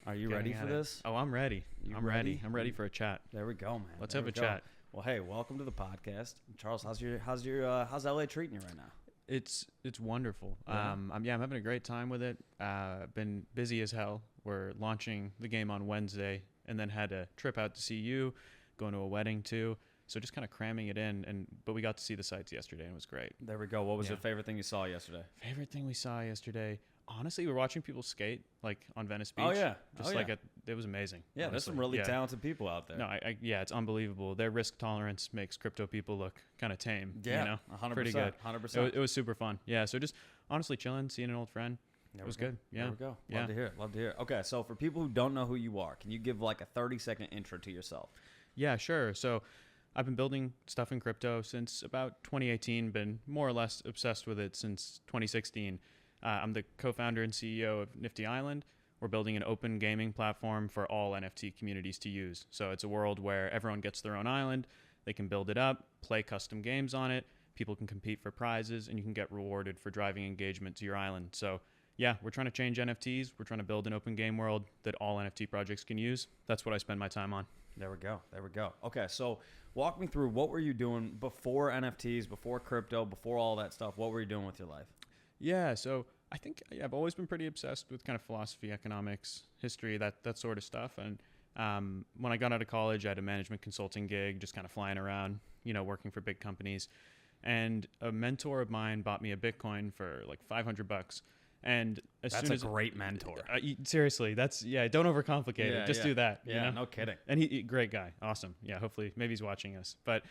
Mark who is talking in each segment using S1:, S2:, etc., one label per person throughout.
S1: Are you ready for this?
S2: Oh, I'm ready. I'm ready. I'm ready for a chat.
S1: There we go, man.
S2: Let's have a chat.
S1: Well, hey, welcome to the podcast, Charles. How's LA treating you right now?
S2: It's wonderful.
S1: Yeah.
S2: I'm having a great time with it. Been busy as hell. We're launching the game on Wednesday, and then had a trip out to see you, going to a wedding too. So just kind of cramming it in, but we got to see the sites yesterday, and it was great.
S1: There we go. What was your favorite thing you saw yesterday?
S2: Favorite thing we saw yesterday? Honestly, we're watching people skate like on Venice Beach.
S1: Oh yeah,
S2: it was amazing.
S1: Yeah,
S2: honestly.
S1: there's some really talented people out there.
S2: No, it's unbelievable. Their risk tolerance makes crypto people look kind of tame.
S1: Yeah, 100%.
S2: Pretty good.
S1: 100%.
S2: It was super fun. Yeah, so just honestly chilling, seeing an old friend. It was good. Yeah.
S1: There we go.
S2: Yeah.
S1: Love to hear it. Love to hear it. Okay, so for people who don't know who you are, can you give like a 30-second intro to yourself?
S2: Yeah, sure. So I've been building stuff in crypto since about 2018, been more or less obsessed with it since 2016. I'm the co-founder and CEO of Nifty Island. We're building an open gaming platform for all NFT communities to use. So it's a world where everyone gets their own island. They can build it up, play custom games on it. People can compete for prizes, and you can get rewarded for driving engagement to your island. So yeah, we're trying to change NFTs. We're trying to build an open game world that all NFT projects can use. That's what I spend my time on.
S1: There we go. There we go. Okay, so walk me through, what were you doing before NFTs, before crypto, before all that stuff? What were you doing with your life?
S2: Yeah, so I think I've always been pretty obsessed with kind of philosophy, economics, history, that sort of stuff. And when I got out of college, I had a management consulting gig, just kind of flying around, working for big companies. And a mentor of mine bought me a Bitcoin for like $500. And
S1: that's a great mentor.
S2: Seriously, don't overcomplicate it. Just do that.
S1: Yeah, no kidding.
S2: And he great guy, awesome. Yeah, hopefully, maybe he's watching us. But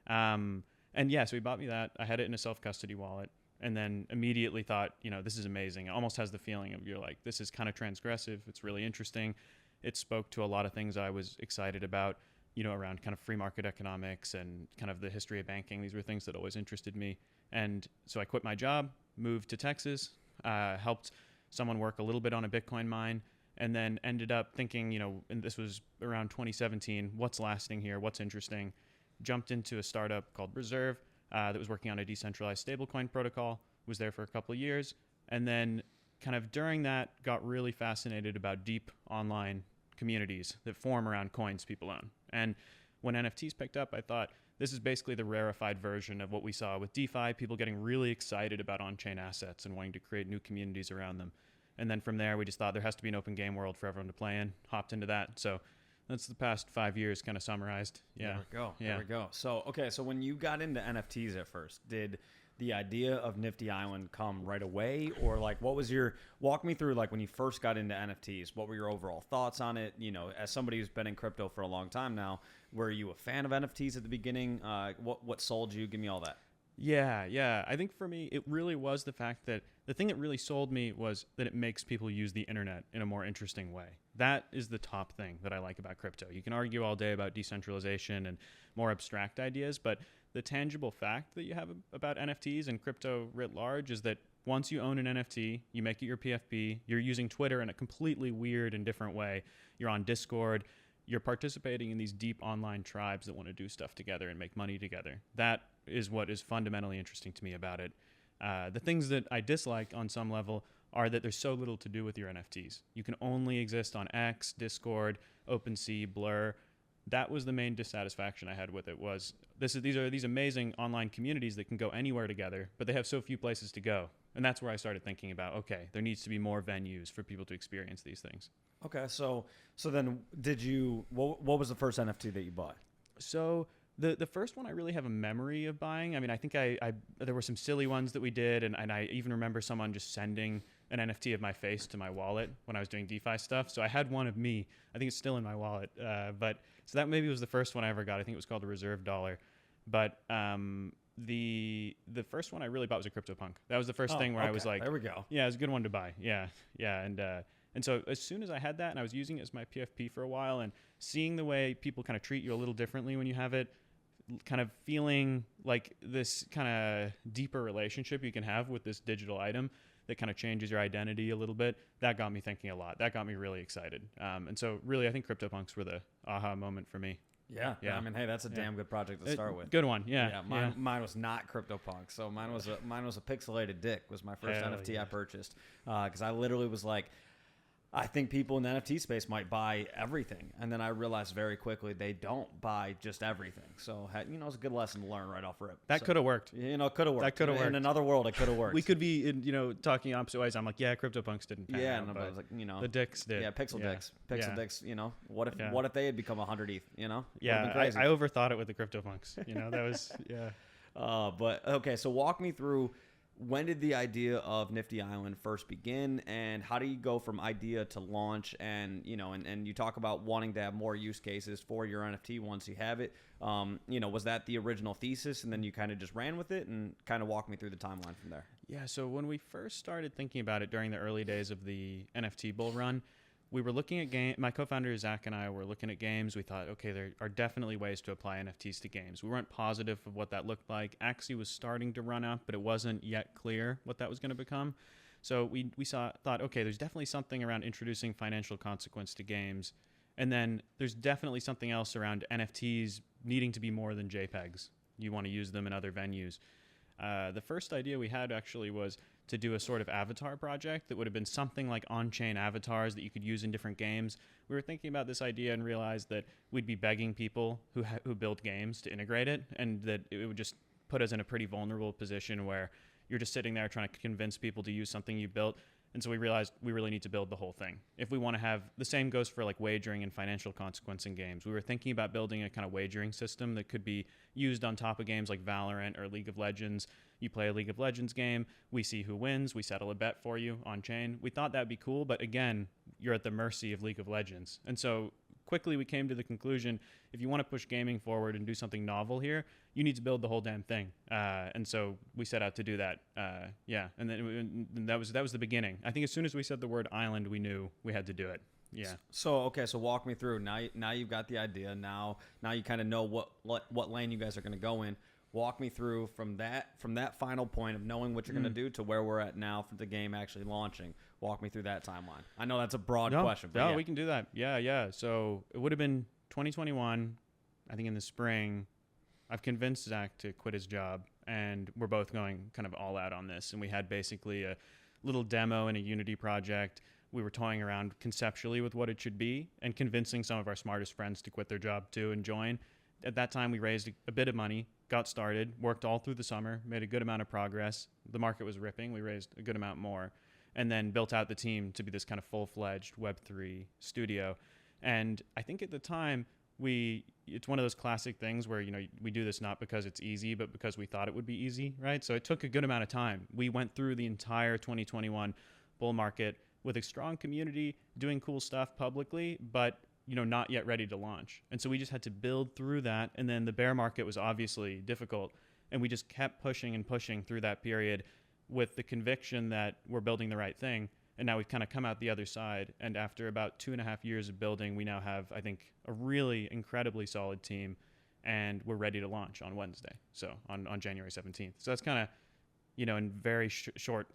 S2: so he bought me that. I had it in a self-custody wallet. And then immediately thought, this is amazing. It almost has the feeling of, you're like, this is kind of transgressive. It's really interesting. It spoke to a lot of things I was excited about, around kind of free market economics and kind of the history of banking. These were things that always interested me. And so I quit my job, moved to Texas, helped someone work a little bit on a Bitcoin mine, and then ended up thinking, and this was around 2017, what's lasting here? What's interesting? Jumped into a startup called Reserve, that was working on a decentralized stablecoin protocol, was there for a couple of years, and then kind of during that got really fascinated about deep online communities that form around coins people own. And when NFTs picked up, I thought this is basically the rarefied version of what we saw with DeFi, people getting really excited about on-chain assets and wanting to create new communities around them. And then from there, we just thought there has to be an open game world for everyone to play in, hopped into that. So that's the past 5 years kind of summarized. Yeah.
S1: There we go.
S2: Yeah.
S1: There we go. So, okay. So when you got into NFTs at first, did the idea of Nifty Island come right away? Or like, walk me through, like when you first got into NFTs, what were your overall thoughts on it? As somebody who's been in crypto for a long time now, were you a fan of NFTs at the beginning? What sold you? Give me all that.
S2: Yeah. I think for me, it really was the fact that the thing that really sold me was that it makes people use the internet in a more interesting way. That is the top thing that I like about crypto. You can argue all day about decentralization and more abstract ideas, but the tangible fact that you have about NFTs and crypto writ large is that once you own an NFT, you make it your PFP, you're using Twitter in a completely weird and different way. You're on Discord. You're participating in these deep online tribes that want to do stuff together and make money together. That is what is fundamentally interesting to me about it. The things that I dislike on some level are that there's so little to do with your NFTs. You can only exist on X, Discord, OpenSea, Blur. That was the main dissatisfaction I had with it. These are these amazing online communities that can go anywhere together, but they have so few places to go. And that's where I started thinking about, okay, there needs to be more venues for people to experience these things.
S1: Okay, so then what was the first NFT that you bought?
S2: So the first one I really have a memory of buying. I mean, I think there were some silly ones that we did, and I even remember someone just sending an NFT of my face to my wallet when I was doing DeFi stuff. So I had one of me. I think it's still in my wallet. So that maybe was the first one I ever got. I think it was called a Reserve Dollar. But the first one I really bought was a CryptoPunk. That was the first thing where I was like,
S1: there we go.
S2: Yeah, it was a good one to buy. Yeah. And so as soon as I had that, and I was using it as my PFP for a while, and seeing the way people kind of treat you a little differently when you have it, kind of feeling like this kind of deeper relationship you can have with this digital item that kind of changes your identity a little bit, that got me thinking a lot. That got me really excited. And so really, I think CryptoPunks were the aha moment for me.
S1: Yeah. I mean, hey, that's a damn good project to start with.
S2: Good one. Yeah.
S1: Mine was not CryptoPunk. So mine was a pixelated dick was my first NFT I purchased. Because I literally was like, I think people in the NFT space might buy everything, and then I realized very quickly they don't buy just everything. So it's a good lesson to learn right off rip.
S2: That could have worked.
S1: It could have worked.
S2: That could have worked.
S1: In another world, it could have worked.
S2: We could be talking opposite ways. I'm like, yeah, CryptoPunks didn't pan out,
S1: but I was like,
S2: the dicks did.
S1: Yeah, Pixel Dicks.
S2: What
S1: if they had become 100 ETH?
S2: Yeah, I overthought it with the CryptoPunks. That was
S1: But okay, so walk me through. When did the idea of Nifty Island first begin, and how do you go from idea to launch? And and you talk about wanting to have more use cases for your NFT once you have it. Was that the original thesis, and then you kind of just ran with it, and kind of walk me through the timeline from there?
S2: Yeah. So when we first started thinking about it during the early days of the NFT bull run, we were looking at game. My co-founder Zach and I were looking at games. We thought, okay, there are definitely ways to apply NFTs to games. We weren't positive of what that looked like. Axie was starting to run up, but it wasn't yet clear what that was going to become. So we thought, okay, there's definitely something around introducing financial consequence to games, and then there's definitely something else around NFTs needing to be more than JPEGs. You want to use them in other venues. The first idea we had actually was to do a sort of avatar project that would have been something like on-chain avatars that you could use in different games. We were thinking about this idea and realized that we'd be begging people who build games to integrate it, and that it would just put us in a pretty vulnerable position where you're just sitting there trying to convince people to use something you built. And so we realized we really need to build the whole thing. If we want to have, the same goes for like wagering and financial consequence in games. We were thinking about building a kind of wagering system that could be used on top of games like Valorant or League of Legends. You play a League of Legends game, we see who wins, we settle a bet for you on chain. We thought that'd be cool, but again, you're at the mercy of League of Legends. And so quickly we came to the conclusion, if you want to push gaming forward and do something novel here, you need to build the whole damn thing. And so we set out to do that. And then that was the beginning. I think as soon as we said the word island, we knew we had to do it. Yeah.
S1: So walk me through. Now you've got the idea. Now you kind of know what lane you guys are going to go in. Walk me through from that final point of knowing what you're going to do to where we're at now for the game actually launching. Walk me through that timeline. I know that's a broad question. But
S2: no, we can do that. Yeah. So it would have been 2021, I think in the spring. I've convinced Zach to quit his job, and we're both going kind of all out on this. And we had basically a little demo in a Unity project. We were toying around conceptually with what it should be and convincing some of our smartest friends to quit their job too and join. At that time, we raised a bit of money, got started, worked all through the summer, made a good amount of progress. The market was ripping. We raised a good amount more, and then built out the team to be this kind of full-fledged Web3 studio. And I think at the time, it's one of those classic things where, we do this not because it's easy, but because we thought it would be easy, right? So it took a good amount of time. We went through the entire 2021 bull market with a strong community, doing cool stuff publicly, but not yet ready to launch. And so we just had to build through that. And then the bear market was obviously difficult. And we just kept pushing and pushing through that period with the conviction that we're building the right thing. And now we've kind of come out the other side. And after about 2.5 years of building, we now have, I think, a really incredibly solid team. And we're ready to launch on Wednesday. So on January 17th. So that's kind of, in a very short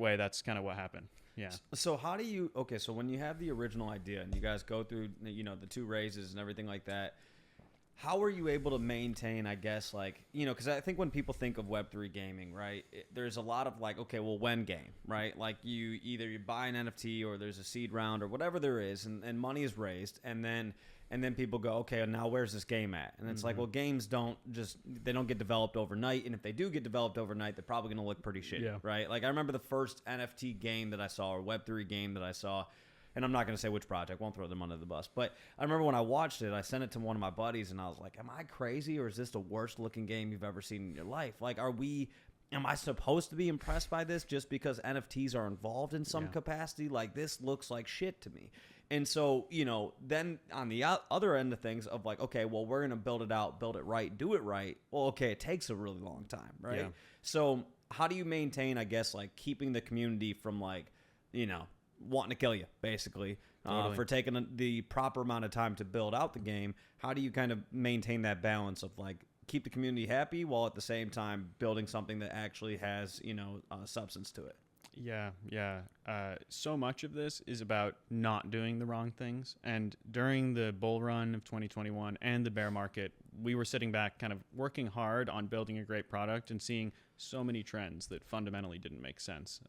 S2: way, that's kind of what happened. Yeah. So
S1: how do you, so when you have the original idea and you guys go through, the 2 raises and everything like that, how are you able to maintain, I guess, because I think when people think of Web3 gaming, right, there's a lot of when game, right? Like you buy an NFT or there's a seed round or whatever there is and money is raised and then people go, okay, now where's this game at? And it's games don't get developed overnight. And if they do get developed overnight, they're probably going to look pretty shitty, right? Like I remember the first NFT game that I saw or Web3 game that I saw, and I'm not going to say which project, won't throw them under the bus. But I remember when I watched it, I sent it to one of my buddies and I was like, am I crazy or is this the worst looking game you've ever seen in your life? Like, am I supposed to be impressed by this just because NFTs are involved in some capacity? Like this looks like shit to me. And so, then on the other end of things of okay, well, we're going to build it out, build it right, do it right. Well, okay, it takes a really long time, right? Yeah. So how do you maintain, I guess, keeping the community from wanting to kill you, basically, totally. For taking the proper amount of time to build out the game? How do you kind of maintain that balance of keep the community happy while at the same time building something that actually has, substance to it?
S2: Yeah. So much of this is about not doing the wrong things. And during the bull run of 2021 and the bear market, we were sitting back kind of working hard on building a great product and seeing so many trends that fundamentally didn't make sense.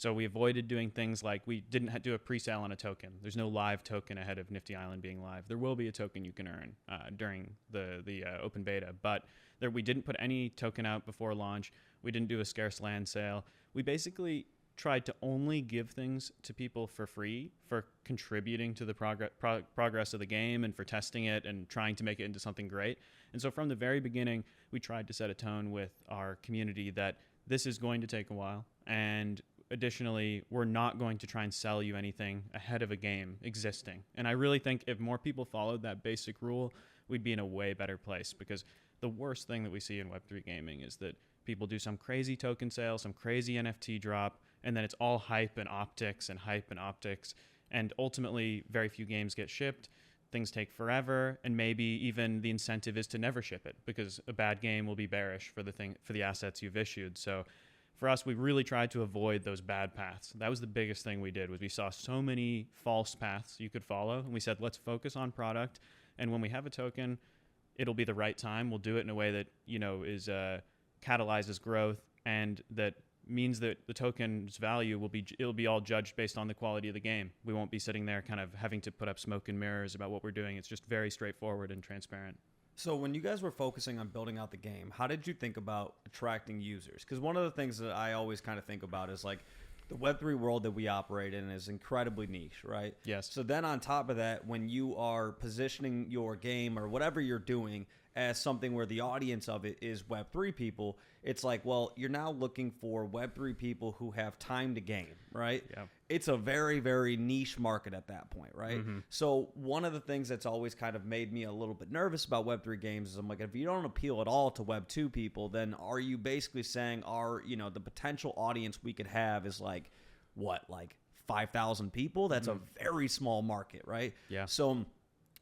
S2: So we avoided doing things like we didn't do a pre-sale on a token. There's no live token ahead of Nifty Island being live. There will be a token you can earn during the open beta, but we didn't put any token out before launch. We didn't do a scarce land sale. We basically tried to only give things to people for free for contributing to the progress of the game and for testing it and trying to make it into something great. And so from the very beginning, we tried to set a tone with our community that this is going to take a while, and additionally, we're not going to try and sell you anything ahead of a game existing. And I really think if more people followed that basic rule, we'd be in a way better place, because the worst thing that we see in Web3 gaming is that people do some crazy token sale, some crazy NFT drop, and then it's all hype and optics and hype and optics. And ultimately, very few games get shipped. Things take forever, and maybe even the incentive is to never ship it because a bad game will be bearish for the assets you've issued. So for us, we really tried to avoid those bad paths. That was the biggest thing we did, was we saw so many false paths you could follow, and we said, let's focus on product. And when we have a token, it'll be the right time. We'll do it in a way that, is catalyzes growth, and that means that the token's value it'll be all judged based on the quality of the game. We won't be sitting there kind of having to put up smoke and mirrors about what we're doing. It's just very straightforward and transparent.
S1: So when you guys were focusing on building out the game, how did you think about attracting users? Because one of the things that I always kind of think about is like the Web3 world that we operate in is incredibly niche, right?
S2: Yes.
S1: So then on top of that, when you are positioning your game or whatever you're doing as something where the audience of it is Web3 people, it's like, well, you're now looking for Web3 people who have time to game, right?
S2: Yeah.
S1: It's a very, very niche market at that point, right?
S2: Mm-hmm.
S1: So one of the things that's always kind of made me a little bit nervous about Web3 games is I'm like, if you don't appeal at all to Web2 people, then are you basically saying the potential audience we could have is like, what, like 5,000 people? That's a very small market, right?
S2: Yeah.
S1: So,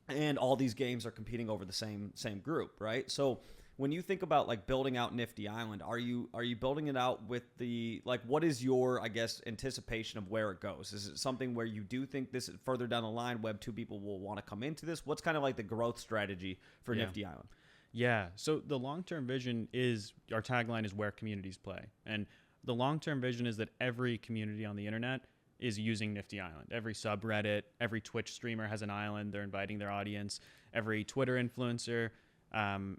S1: and all these games are competing over the same group, right? So when you think about like building out Nifty Island, are you building it out with the, like, what is your, I guess, anticipation of where it goes? Is it something where you do think this further down the line, Web2 people will want to come into this? What's kind of like the growth strategy for Nifty Island?
S2: Yeah. So the long-term vision is, our tagline is where communities play. And the long-term vision is that every community on the internet is using Nifty Island. Every subreddit, every Twitch streamer has an island. They're inviting their audience. Every Twitter influencer,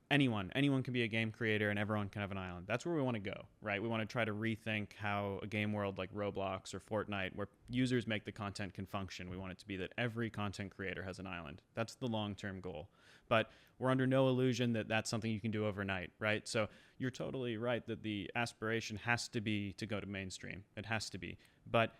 S2: anyone can be a game creator, and everyone can have an island. That's where we want to go, right? We want to try to rethink how a game world like Roblox or Fortnite, where users make the content, can function. We want it to be that every content creator has an island. That's the long-term goal. But we're under no illusion that that's something you can do overnight, right? So you're totally right that the aspiration has to be to go to mainstream. It has to be. But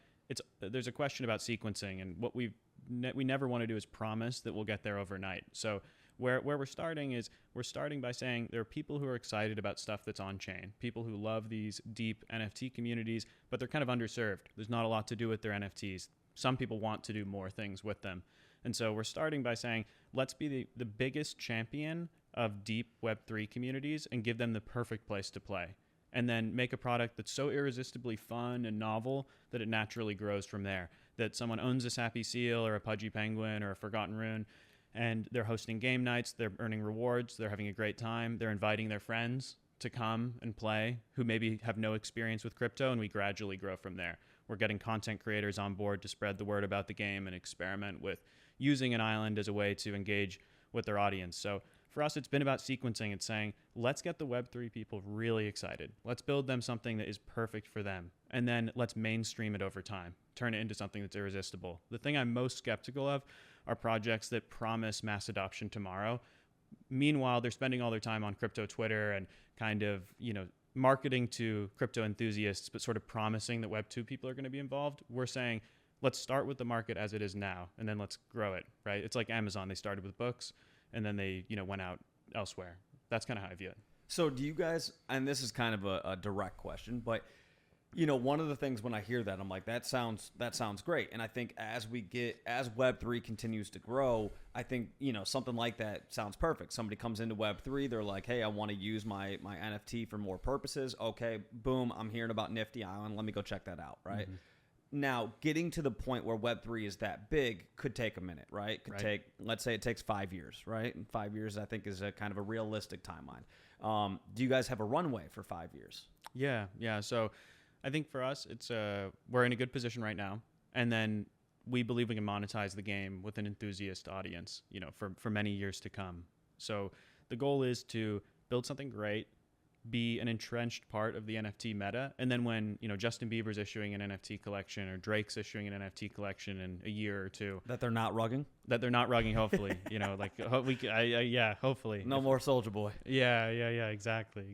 S2: there's a question about sequencing, and what we never want to do is promise that we'll get there overnight. So where we're starting is, we're starting by saying there are people who are excited about stuff that's on chain, people who love these deep NFT communities, but they're kind of underserved. There's not a lot to do with their NFTs. Some people want to do more things with them. And so we're starting by saying, let's be the biggest champion of deep Web3 communities and give them the perfect place to play. And then make a product that's so irresistibly fun and novel that it naturally grows from there. That someone owns a Sappy Seal or a Pudgy Penguin or a Forgotten Rune, and they're hosting game nights, they're earning rewards, they're having a great time, they're inviting their friends to come and play who maybe have no experience with crypto, and we gradually grow from there. We're getting content creators on board to spread the word about the game and experiment with using an island as a way to engage with their audience. So for us, it's been about sequencing. It's saying, let's get the Web3 people really excited. Let's build them something that is perfect for them. And then let's mainstream it over time, turn it into something that's irresistible. The thing I'm most skeptical of are projects that promise mass adoption tomorrow. Meanwhile, they're spending all their time on crypto Twitter and kind of, marketing to crypto enthusiasts, but sort of promising that Web2 people are going to be involved. We're saying, let's start with the market as it is now, and then let's grow it, right? It's like Amazon. They started with books, and then they, went out elsewhere. That's kind of how I view it.
S1: So do you guys, and this is kind of a direct question, but one of the things when I hear that, I'm like, that sounds great. And I think as Web3 continues to grow, I think, something like that sounds perfect. Somebody comes into Web3, they're like, hey, I want to use my NFT for more purposes. Okay, boom, I'm hearing about Nifty Island. Let me go check that out, right? Mm-hmm. Now, getting to the point where Web3 is that big could take a minute, right? Let's say it takes 5 years, right? And 5 years, I think, is a kind of a realistic timeline. Do you guys have a runway for 5 years?
S2: Yeah. So I think for us, it's we're in a good position right now, and then we believe we can monetize the game with an enthusiast audience, for many years to come. So the goal is to build something great, be an entrenched part of the NFT meta, and then when Justin Bieber's issuing an NFT collection or Drake's issuing an NFT collection in a year or two,
S1: That they're not rugging?
S2: hopefully, hopefully.
S1: No more Soulja Boy.
S2: Yeah, exactly.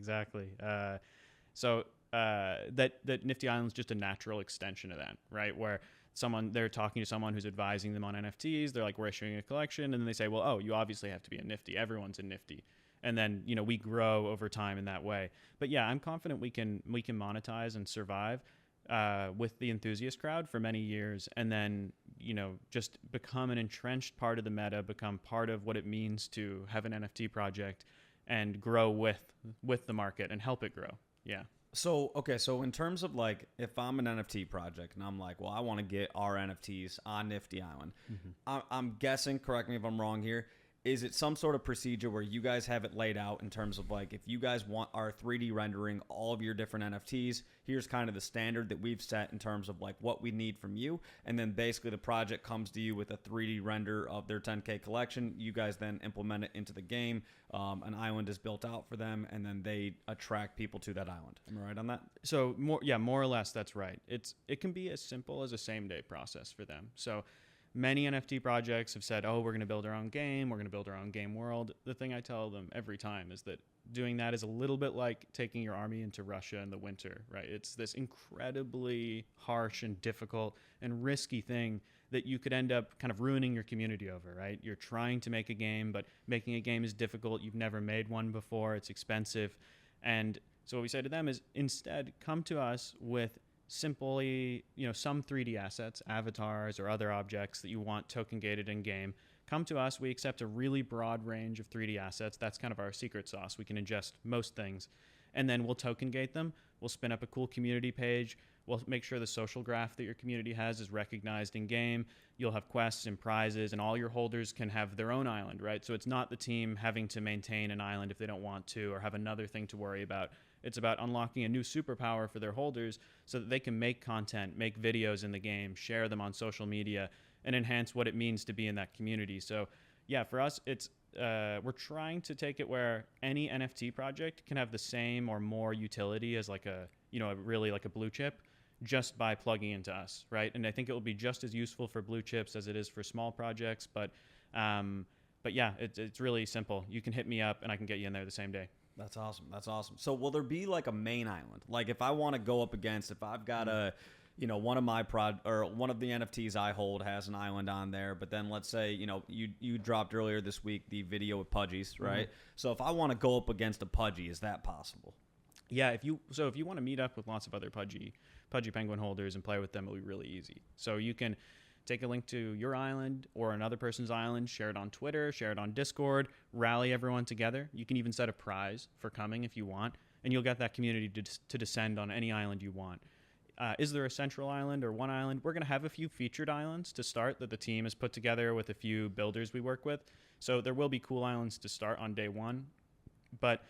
S2: So that Nifty Island's just a natural extension of that, right? Where they're talking to someone who's advising them on NFTs. They're like, we're issuing a collection, and then they say, well, oh, you obviously have to be a Nifty. Everyone's a Nifty. And then, we grow over time in that way. But yeah, I'm confident we can monetize and survive with the enthusiast crowd for many years, and then, just become an entrenched part of the meta, become part of what it means to have an NFT project and grow with the market and help it grow. Yeah.
S1: So in terms of like, if I'm an NFT project and I'm like, well, I want to get our NFTs on Nifty Island, I'm guessing, correct me if I'm wrong here, is it some sort of procedure where you guys have it laid out in terms of like, if you guys want our 3D rendering all of your different NFTs, here's kind of the standard that we've set in terms of like what we need from you. And then basically the project comes to you with a 3D render of their 10K collection. You guys then implement it into the game. An island is built out for them, and then they attract people to that island. Am I right on that?
S2: So more or less, that's right. It can be as simple as a same day process for them. So many NFT projects have said, oh, we're going to build our own game. We're going to build our own game world. The thing I tell them every time is that doing that is a little bit like taking your army into Russia in the winter, right? It's this incredibly harsh and difficult and risky thing that you could end up kind of ruining your community over, right? You're trying to make a game, but making a game is difficult. You've never made one before. It's expensive. And so what we say to them is, instead, come to us with simply, some 3D assets, avatars or other objects that you want token gated in game. Come to us. We accept a really broad range of 3D assets. That's kind of our secret sauce. We can ingest most things, and then we'll token gate them. We'll spin up a cool community page. We'll make sure the social graph that your community has is recognized in game. You'll have quests and prizes, and all your holders can have their own island, right? So it's not the team having to maintain an island if they don't want to, or have another thing to worry about. It's about unlocking a new superpower for their holders so that they can make content, make videos in the game, share them on social media, and enhance what it means to be in that community. So yeah, for us, it's we're trying to take it where any NFT project can have the same or more utility as like really like a blue chip, just by plugging into us, right? And I think it will be just as useful for blue chips as it is for small projects. But yeah, it's really simple. You can hit me up and I can get you in there the same day.
S1: That's awesome. So will there be like a main island? Like if I want to go up against, if I've got one of my one of the NFTs I hold has an island on there, but then let's say, you dropped earlier this week the video with Pudgies, right? Mm-hmm. So if I want to go up against a Pudgy, is that possible?
S2: Yeah, if you want to meet up with lots of other Pudgy Penguin holders and play with them, it'll be really easy. So you can take a link to your island or another person's island, share it on Twitter, share it on Discord, rally everyone together. You can even set a prize for coming if you want, and you'll get that community to descend on any island you want. Is there a central island or one island? We're going to have a few featured islands to start that the team has put together with a few builders we work with. So there will be cool islands to start on day one, but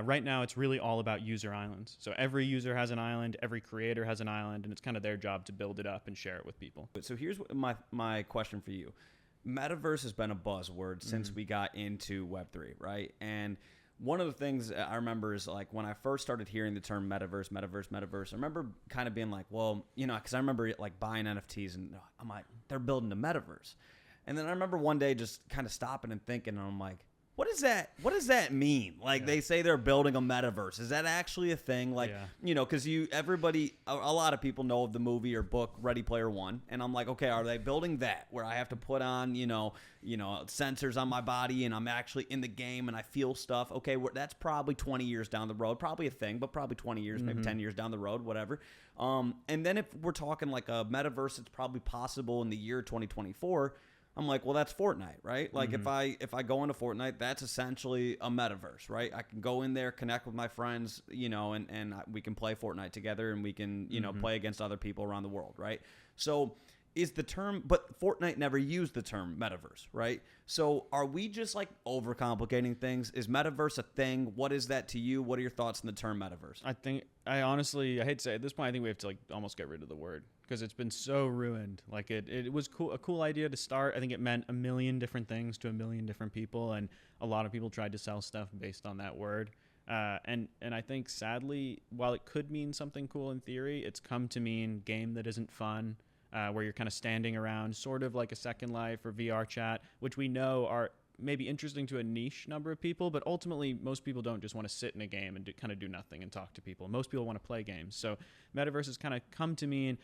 S2: right now, it's really all about user islands. So every user has an island, every creator has an island, and it's kind of their job to build it up and share it with people.
S1: So here's my question for you. Metaverse has been a buzzword since we got into Web3, right? And one of the things I remember is like when I first started hearing the term Metaverse, I remember kind of being like, well, because I remember like buying NFTs and I'm like, they're building a Metaverse. And then I remember one day just kind of stopping and thinking, and I'm like, what does that mean? Like they say they're building a metaverse. Is that actually a thing? Like, because a lot of people know of the movie or book Ready Player One. And I'm like, okay, are they building that where I have to put on, sensors on my body and I'm actually in the game and I feel stuff? Okay, that's probably 20 years down the road, probably a thing, but probably 20 years, maybe 10 years down the road, whatever. And then if we're talking like a metaverse, it's probably possible in the year 2024. I'm like, well, that's Fortnite, right? Like if I go into Fortnite, that's essentially a metaverse, right? I can go in there, connect with my friends, and we can play Fortnite together and we can, play against other people around the world, right? So is the term, but Fortnite never used the term metaverse, right? So are we just like overcomplicating things? Is metaverse a thing? What is that to you? What are your thoughts on the term metaverse?
S2: I honestly, I hate to say it, at this point, I think we have to like almost get rid of the word because it's been so ruined. Like it was cool, a cool idea to start. I think it meant a million different things to a million different people, and a lot of people tried to sell stuff based on that word. And I think sadly, while it could mean something cool in theory, it's come to mean game that isn't fun. Where you're kind of standing around, sort of like a Second Life or VR chat, which we know are maybe interesting to a niche number of people, but ultimately most people don't just want to sit in a game and kind of do nothing and talk to people. Most people want to play games. So Metaverse has kind of come to mean,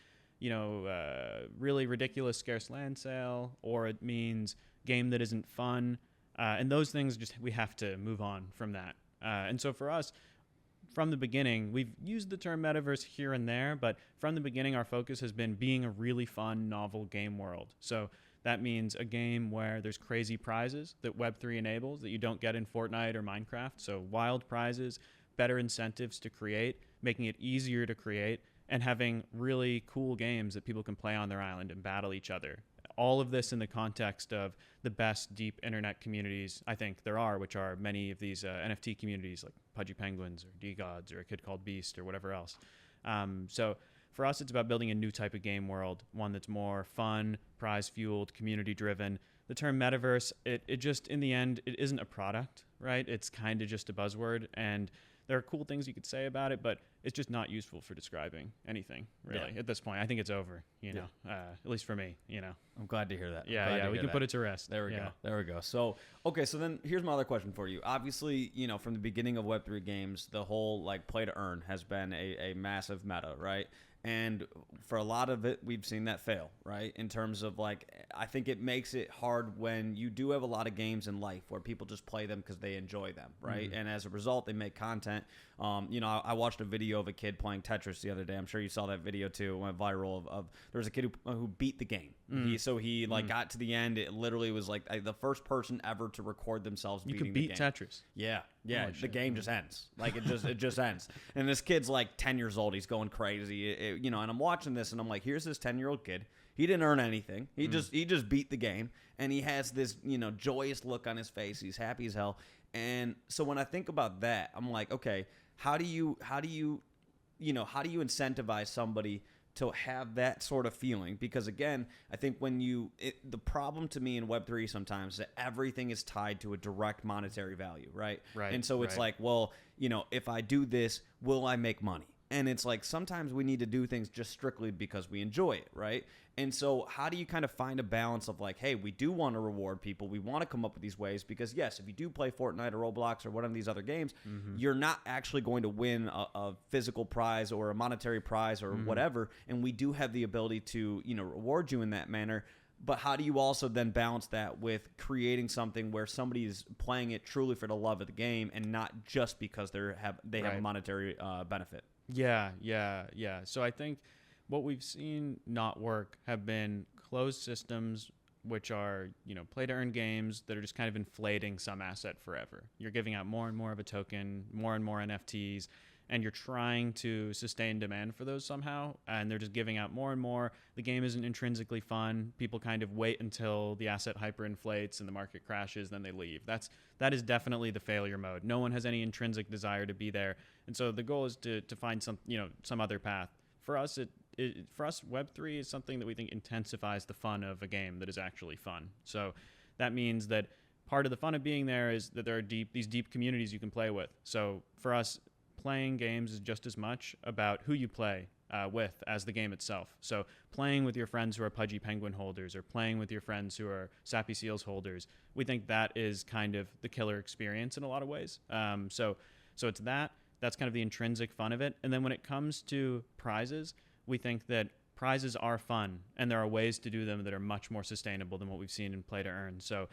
S2: really ridiculous scarce land sale, or it means game that isn't fun. And those things, we have to move on from that. And so for us, from the beginning, we've used the term metaverse here and there, but from the beginning, our focus has been being a really fun, novel game world. So that means a game where there's crazy prizes that Web3 enables that you don't get in Fortnite or Minecraft. So wild prizes, better incentives to create, making it easier to create, and having really cool games that people can play on their island and battle each other. All of this in the context of the best deep internet communities I think there are, which are many of these NFT communities like Pudgy Penguins or D-Gods or A Kid Called Beast or whatever else. So for us, it's about building a new type of game world, one that's more fun, prize-fueled, community-driven. The term metaverse, it just, in the end, it isn't a product, right? It's kind of just a buzzword, and there are cool things you could say about it, but it's just not useful for describing anything, really, at this point. I think it's over, at least for me,
S1: I'm glad to hear that.
S2: Yeah, we can put it to rest.
S1: There we go. So, okay, so then here's my other question for you. Obviously, from the beginning of Web3 games, the whole like play to earn has been a massive meta, right? And for a lot of it, we've seen that fail, right? In terms of like, I think it makes it hard when you do have a lot of games in life where people just play them because they enjoy them, right? Mm-hmm. And as a result, they make content. I watched a video of a kid playing Tetris the other day. I'm sure you saw that video too. It went viral of there was a kid who beat the game. Mm-hmm. He got to the end. It literally was like the first person ever to record themselves beating the game.
S2: You could beat Tetris.
S1: Yeah. The game just ends. Like it just ends. And this kid's like 10 years old. He's going crazy. And I'm watching this and I'm like, here's this 10-year-old kid. He didn't earn anything. He just beat the game, and he has this joyous look on his face. He's happy as hell. And so when I think about that, I'm like, okay, how do you incentivize somebody to have that sort of feeling? Because again, I think the problem to me in Web3 sometimes is that everything is tied to a direct monetary value, right? Right. And so it's like, well, if I do this, will I make money? And it's like sometimes we need to do things just strictly because we enjoy it, right? And so how do you kind of find a balance of like, hey, we do want to reward people. We want to come up with these ways because, yes, if you do play Fortnite or Roblox or one of these other games, you're not actually going to win a physical prize or a monetary prize or whatever. And we do have the ability to, reward you in that manner. But how do you also then balance that with creating something where somebody is playing it truly for the love of the game and not just because they have a monetary benefit?
S2: Yeah. So I think what we've seen not work have been closed systems, which are, play to earn games that are just kind of inflating some asset forever. You're giving out more and more of a token, more and more NFTs, and you're trying to sustain demand for those somehow, and they're just giving out more and more. The game isn't intrinsically fun. People kind of wait until the asset hyperinflates and the market crashes, then they leave. That is definitely the failure mode. No one has any intrinsic desire to be there, and so the goal is to find some other path. For us, Web3 is something that we think intensifies the fun of a game that is actually fun. So that means that part of the fun of being there is that there are these deep communities you can play with. So for us, playing games is just as much about who you play with as the game itself. So playing with your friends who are Pudgy Penguin holders or playing with your friends who are Sappy Seals holders, we think that is kind of the killer experience in a lot of ways. So it's that's kind of the intrinsic fun of it. And then when it comes to prizes, we think that prizes are fun, and there are ways to do them that are much more sustainable than what we've seen in play to earn. So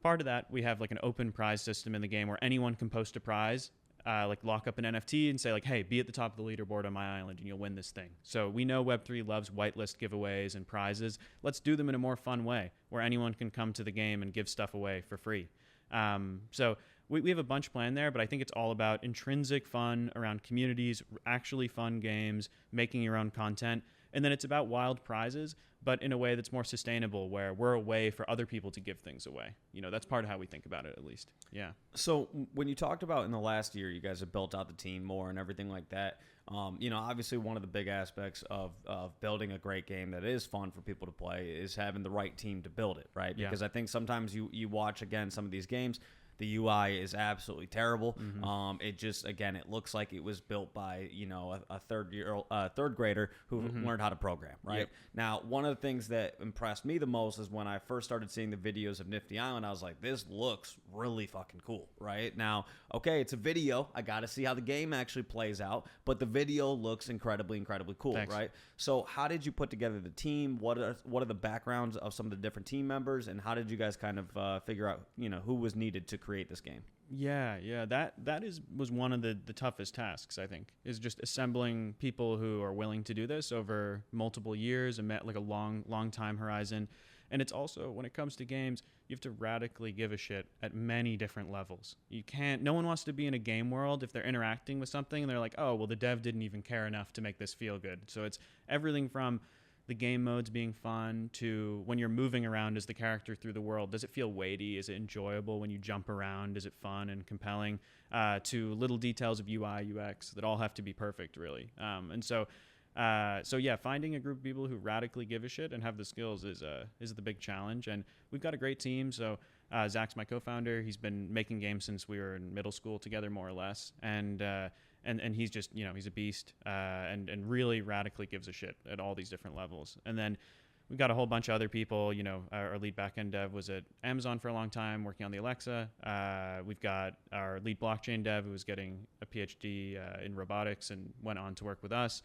S2: part of that, we have like an open prize system in the game where anyone can post a prize, like lock up an NFT and say like, hey, be at the top of the leaderboard on my island and you'll win this thing. So we know Web3 loves whitelist giveaways and prizes. Let's do them in a more fun way where anyone can come to the game and give stuff away for free. So we have a bunch planned there, but I think it's all about intrinsic fun around communities, actually fun games, making your own content. And then it's about wild prizes, but in a way that's more sustainable, where we're a way for other people to give things away. That's part of how we think about it, at least. Yeah.
S1: So when you talked about in the last year, you guys have built out the team more and everything like that. Obviously one of the big aspects of building a great game that is fun for people to play is having the right team to build it, right?
S2: Yeah.
S1: Because I think sometimes you watch, again, some of these games, the UI is absolutely terrible. It just, again, it looks like it was built by, a third grader who learned how to program, right?
S2: Yep.
S1: Now, one of the things that impressed me the most is when I first started seeing the videos of Nifty Island, I was like, this looks really fucking cool, right? Now, okay, it's a video. I got to see how the game actually plays out, but the video looks incredibly cool,
S2: Thanks.
S1: right? So how did you put together the team? What are the backgrounds of some of the different team members, and how did you guys kind of figure out, who was needed to create this game?
S2: Yeah. That was one of the toughest tasks, I think, is just assembling people who are willing to do this over multiple years and like a long time horizon. And it's also, when it comes to games, you have to radically give a shit at many different levels. No one wants to be in a game world if they're interacting with something and they're like, oh, well, the dev didn't even care enough to make this feel good. So it's everything from the game modes being fun to when you're moving around as the character through the world. Does it feel weighty? Is it enjoyable when you jump around? Is it fun and compelling? To little details of UI, UX that all have to be perfect, really. So finding a group of people who radically give a shit and have the skills is the big challenge. And we've got a great team. So Zach's my co-founder. He's been making games since we were in middle school together, more or less. And he's just, he's a beast, and really radically gives a shit at all these different levels. And then we've got a whole bunch of other people. Our lead backend dev was at Amazon for a long time working on the Alexa. We've got our lead blockchain dev who was getting a PhD in robotics and went on to work with us.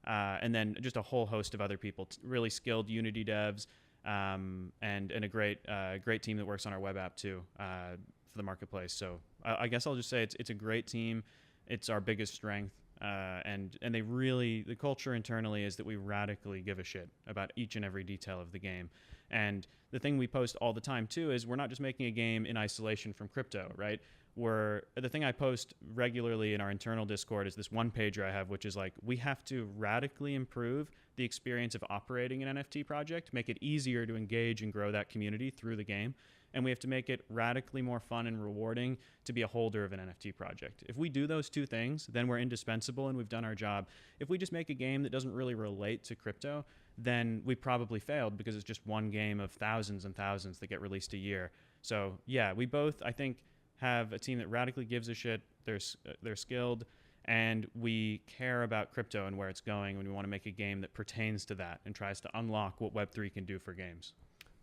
S2: And then just a whole host of other people, really skilled Unity devs, and a great team that works on our web app too, for the marketplace. So I guess I'll just say it's a great team. It's our biggest strength, and the culture internally is that we radically give a shit about each and every detail of the game. And the thing we post all the time too is we're not just making a game in isolation from crypto, right? The thing I post regularly in our internal Discord is this one pager I have, which is like, we have to radically improve the experience of operating an NFT project, make it easier to engage and grow that community through the game. And we have to make it radically more fun and rewarding to be a holder of an NFT project. If we do those two things, then we're indispensable and we've done our job. If we just make a game that doesn't really relate to crypto, then we probably failed, because it's just one game of thousands and thousands that get released a year. So yeah, we both, I think, have a team that radically gives a shit. They're skilled, and we care about crypto and where it's going, and we want to make a game that pertains to that and tries to unlock what Web3 can do for games.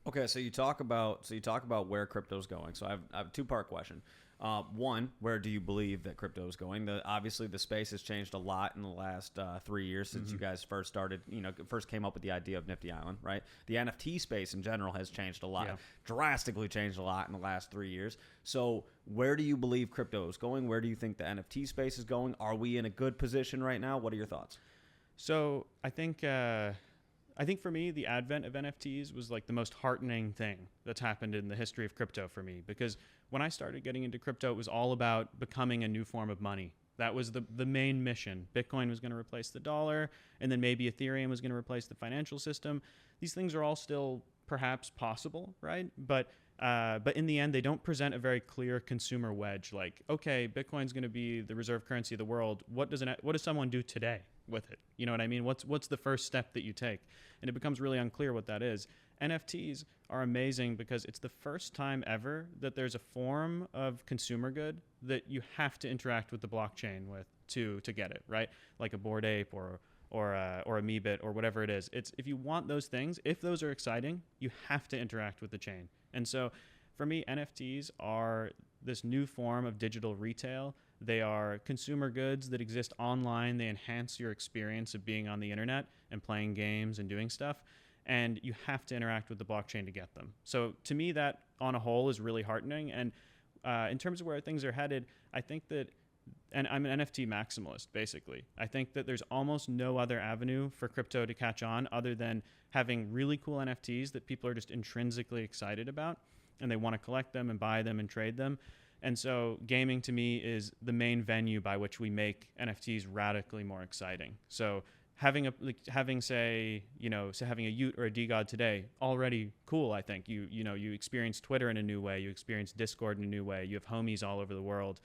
S1: Okay, so you talk about where crypto's going. So I have a two-part question. One, where do you believe that crypto is going? Obviously, the space has changed a lot in the last 3 years since you guys first came up with the idea of Nifty Island, right? The NFT space in general has changed a lot, drastically changed a lot in the last 3 years. So where do you believe crypto is going? Where do you think the NFT space is going? Are we in a good position right now? What are your thoughts?
S2: So I think for me, the advent of NFTs was like the most heartening thing that's happened in the history of crypto for me, because when I started getting into crypto, it was all about becoming a new form of money. That was the main mission. Bitcoin was going to replace the dollar, and then maybe Ethereum was going to replace the financial system. These things are all still perhaps possible, right? But in the end, they don't present a very clear consumer wedge. Like, okay, Bitcoin's going to be the reserve currency of the world. What does someone do today with it? You know what I mean? What's the first step that you take? And it becomes really unclear what that is. NFTs are amazing because it's the first time ever that there's a form of consumer good that you have to interact with the blockchain with to get it, right? Like a Bored Ape or a Meebit or whatever it is. It's, if you want those things, if those are exciting, you have to interact with the chain. And so for me, NFTs are this new form of digital retail. They are consumer goods that exist online. They enhance your experience of being on the internet and playing games and doing stuff. And you have to interact with the blockchain to get them. So to me, that on a whole is really heartening. And in terms of where things are headed, I think that, and I'm an NFT maximalist, basically. I think that there's almost no other avenue for crypto to catch on other than having really cool NFTs that people are just intrinsically excited about, and they want to collect them and buy them and trade them. And so gaming to me is the main venue by which we make NFTs radically more exciting. So having say having a Ute or a DGod today, already cool. I think you experience Twitter in a new way, you experience Discord in a new way, you have homies all over the world.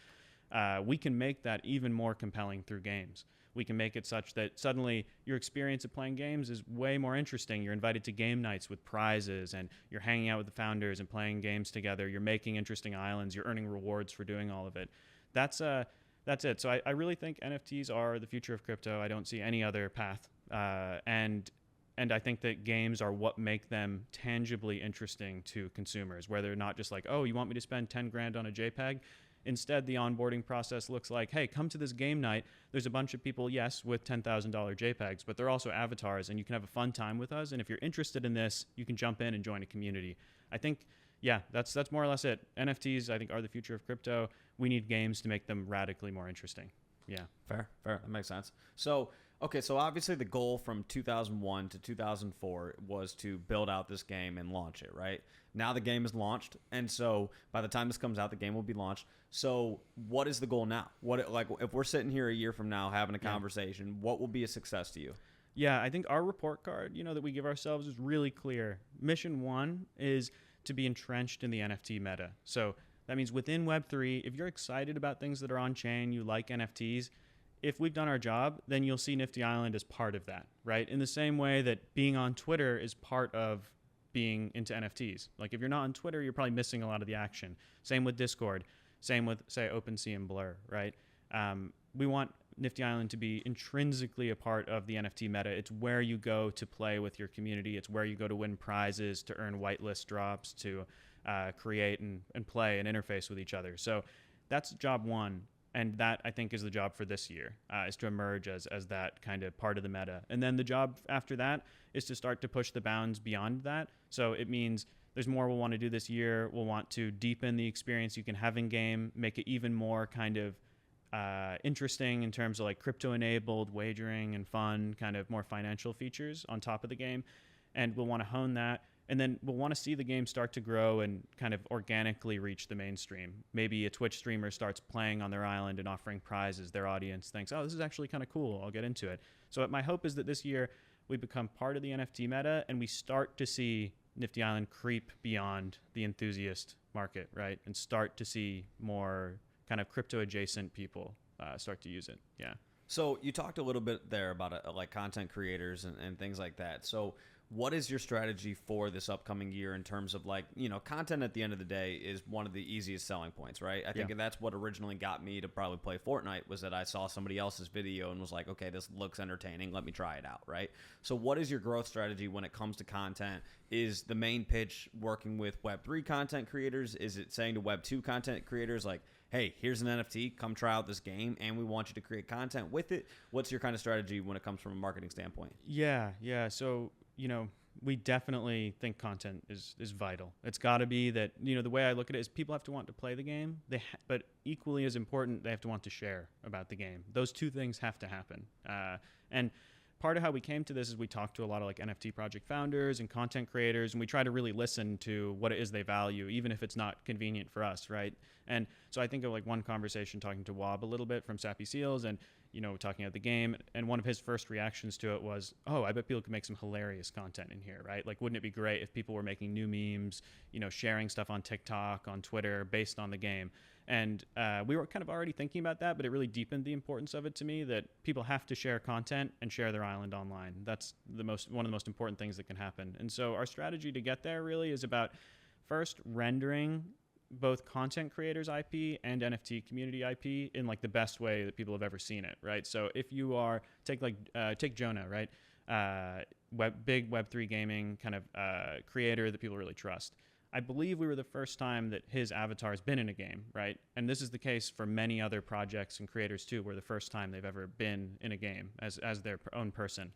S2: We can make that even more compelling through games. We can make it such that suddenly your experience of playing games is way more interesting. You're invited to game nights with prizes, and you're hanging out with the founders and playing games together. You're making interesting islands. You're earning rewards for doing all of it. That's it. So I really think NFTs are the future of crypto. I don't see any other path. And I think that games are what make them tangibly interesting to consumers, where they're not just like, oh, you want me to spend 10 grand on a JPEG? Instead, the onboarding process looks like, hey, come to this game night. There's a bunch of people, yes, with $10,000 JPEGs, but they're also avatars, and you can have a fun time with us. And if you're interested in this, you can jump in and join a community. I think, yeah, that's more or less it. NFTs, I think, are the future of crypto. We need games to make them radically more interesting. Yeah.
S1: Fair. That makes sense. So, okay, so obviously the goal from 2001 to 2004 was to build out this game and launch it, right? Now the game is launched, and so by the time this comes out, the game will be launched. So what is the goal now? Like if we're sitting here a year from now having a conversation, what will be a success to you?
S2: Yeah, I think our report card, that we give ourselves is really clear. Mission 1 is to be entrenched in the NFT meta. So that means within Web3, if you're excited about things that are on chain, you like NFTs, if we've done our job, then you'll see Nifty Island as part of that, right? In the same way that being on Twitter is part of being into NFTs. Like if you're not on Twitter, you're probably missing a lot of the action. Same with Discord. Same with, say, OpenSea and Blur, right? We want Nifty Island to be intrinsically a part of the NFT meta. It's where you go to play with your community. It's where you go to win prizes, to earn whitelist drops, to create and play and interface with each other. So that's job 1. And that, I think, is the job for this year, is to emerge as that kind of part of the meta. And then the job after that is to start to push the bounds beyond that. So it means there's more we'll want to do this year. We'll want to deepen the experience you can have in game, make it even more kind of interesting in terms of like crypto-enabled wagering and fun, kind of more financial features on top of the game. And we'll want to hone that. And then we'll want to see the game start to grow and kind of organically reach the mainstream. Maybe a Twitch streamer starts playing on their island and offering prizes. Their audience thinks, oh, this is actually kind of cool. I'll get into it. So my hope is that this year we become part of the NFT meta and we start to see Nifty Island creep beyond the enthusiast market, right? And start to see more kind of crypto adjacent people start to use it. Yeah.
S1: So you talked a little bit there about like content creators and things like that. So what is your strategy for this upcoming year in terms of like, content at the end of the day is one of the easiest selling points, right? I think that's what originally got me to probably play Fortnite was that I saw somebody else's video and was like, okay, this looks entertaining. Let me try it out, right? So what is your growth strategy when it comes to content? Is the main pitch working with Web3 content creators? Is it saying to Web2 content creators like, hey, here's an NFT, come try out this game, and we want you to create content with it? What's your kind of strategy when it comes from a marketing standpoint?
S2: Yeah. So, we definitely think content is vital. It's got to be that, the way I look at it is people have to want to play the game, but equally as important, they have to want to share about the game. Those two things have to happen. And part of how we came to this is we talked to a lot of like NFT project founders and content creators, and we try to really listen to what it is they value, even if it's not convenient for us, right? And so I think of like one conversation talking to Wob a little bit from Sappy Seals and, talking about the game. And one of his first reactions to it was, oh, I bet people could make some hilarious content in here, right? Like, wouldn't it be great if people were making new memes, sharing stuff on TikTok, on Twitter, based on the game? And we were kind of already thinking about that, but it really deepened the importance of it to me that people have to share content and share their island online. That's one of the most important things that can happen. And so our strategy to get there really is about first rendering both content creators IP and NFT community IP in like the best way that people have ever seen it, right? So if you are take Jonah, right? Big Web3 gaming kind of creator that people really trust. I believe we were the first time that his avatar has been in a game, right? And this is the case for many other projects and creators too. We're the first time they've ever been in a game as their own person.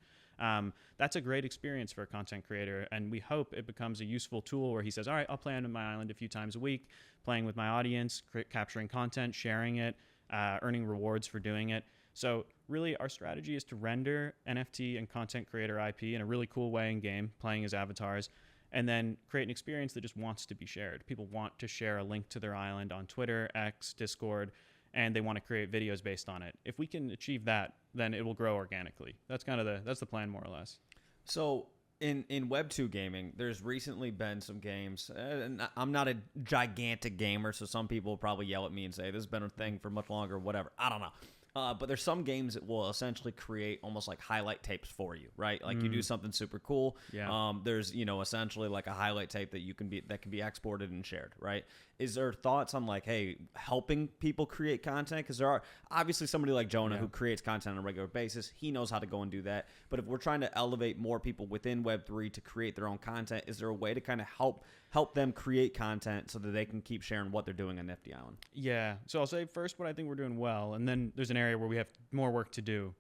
S2: That's a great experience for a content creator, and we hope it becomes a useful tool where he says, all right, I'll play on my island a few times a week, playing with my audience, capturing content, sharing it, earning rewards for doing it. So really our strategy is to render NFT and content creator IP in a really cool way in game, playing as avatars, and then create an experience that just wants to be shared. People want to share a link to their island on Twitter, X, Discord, and they want to create videos based on it. If we can achieve that, then it will grow organically. That's kind of that's the plan, more or less.
S1: So in Web 2 gaming, there's recently been some games, and I'm not a gigantic gamer, so some people will probably yell at me and say this has been a thing for much longer, whatever. I don't know. But there's some games that will essentially create almost like highlight tapes for you, right? Like you do something super cool.
S2: Yeah.
S1: There's, essentially like a highlight tape that that can be exported and shared, right? Is there thoughts on like, hey, helping people create content? Because there are obviously somebody like Jonah who creates content on a regular basis. He knows how to go and do that. But if we're trying to elevate more people within Web3 to create their own content, is there a way to kind of help them create content so that they can keep sharing what they're doing on Nifty Island?
S2: Yeah. So I'll say first what I think we're doing well, and then there's an area where we have more work to do.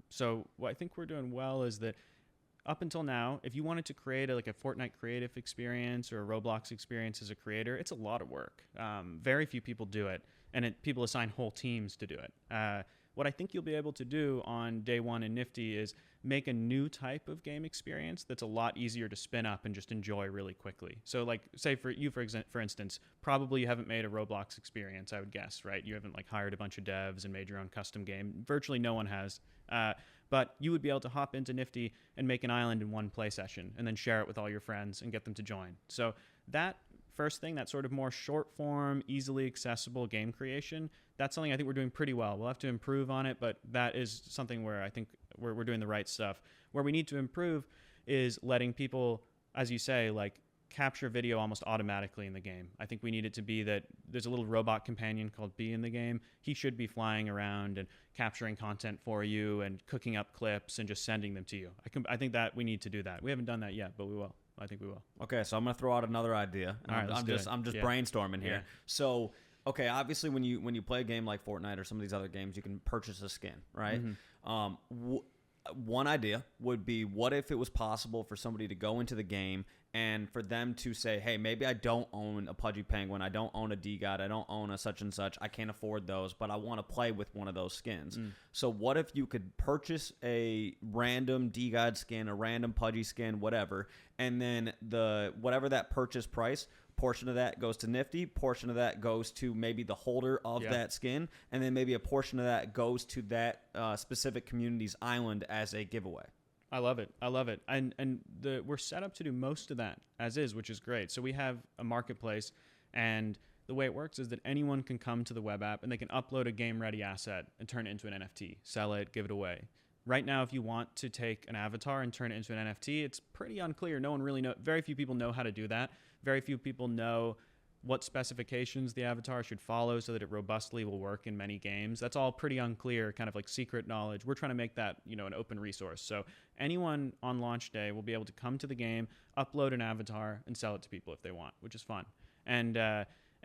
S2: So what I think we're doing well is that up until now, if you wanted to create a Fortnite creative experience or a Roblox experience as a creator, it's a lot of work. Very few people do it, and people assign whole teams to do it. What I think you'll be able to do on day one in Nifty is make a new type of game experience that's a lot easier to spin up and just enjoy really quickly. So like, say for you, for instance, probably you haven't made a Roblox experience, I would guess, right? You haven't hired a bunch of devs and made your own custom game. Virtually no one has. But you would be able to hop into Nifty and make an island in one play session and then share it with all your friends and get them to join. So that first thing, that sort of more short form, easily accessible game creation, that's something I think we're doing pretty well. We'll have to improve on it, but that is something where I think we're doing the right stuff. Where we need to improve is letting people, as you say, capture video almost automatically in the game. I think we need it to be that there's a little robot companion called B in the game. He should be flying around and capturing content for you and cooking up clips and just sending them to you. I think that we need to do that. We haven't done that yet, but we will. I think we will.
S1: Okay, so I'm going to throw out another idea.
S2: All right,
S1: I'm just brainstorming here.
S2: Yeah.
S1: So, okay, obviously when you play a game like Fortnite or some of these other games, you can purchase a skin, right? Mm-hmm. One idea would be, what if it was possible for somebody to go into the game and for them to say, hey, maybe I don't own a Pudgy Penguin, I don't own a D-God, I don't own a such and such, I can't afford those, but I want to play with one of those skins. So what if you could purchase a random D-God skin, a random Pudgy skin, whatever, and then whatever that purchase price, portion of that goes to Nifty, portion of that goes to maybe the holder of that skin, and then maybe a portion of that goes to that specific community's island as a giveaway.
S2: I love it. And we're set up to do most of that as is, which is great. So we have a marketplace, and the way it works is that anyone can come to the web app and they can upload a game-ready asset and turn it into an NFT, sell it, give it away. Right now, if you want to take an avatar and turn it into an NFT, it's pretty unclear. No one really knows. Very few people know how to do that. Very few people know what specifications the avatar should follow so that it robustly will work in many games. That's all pretty unclear, kind of like secret knowledge. We're trying to make that, an open resource. So anyone on launch day will be able to come to the game, upload an avatar, and sell it to people if they want, which is fun. And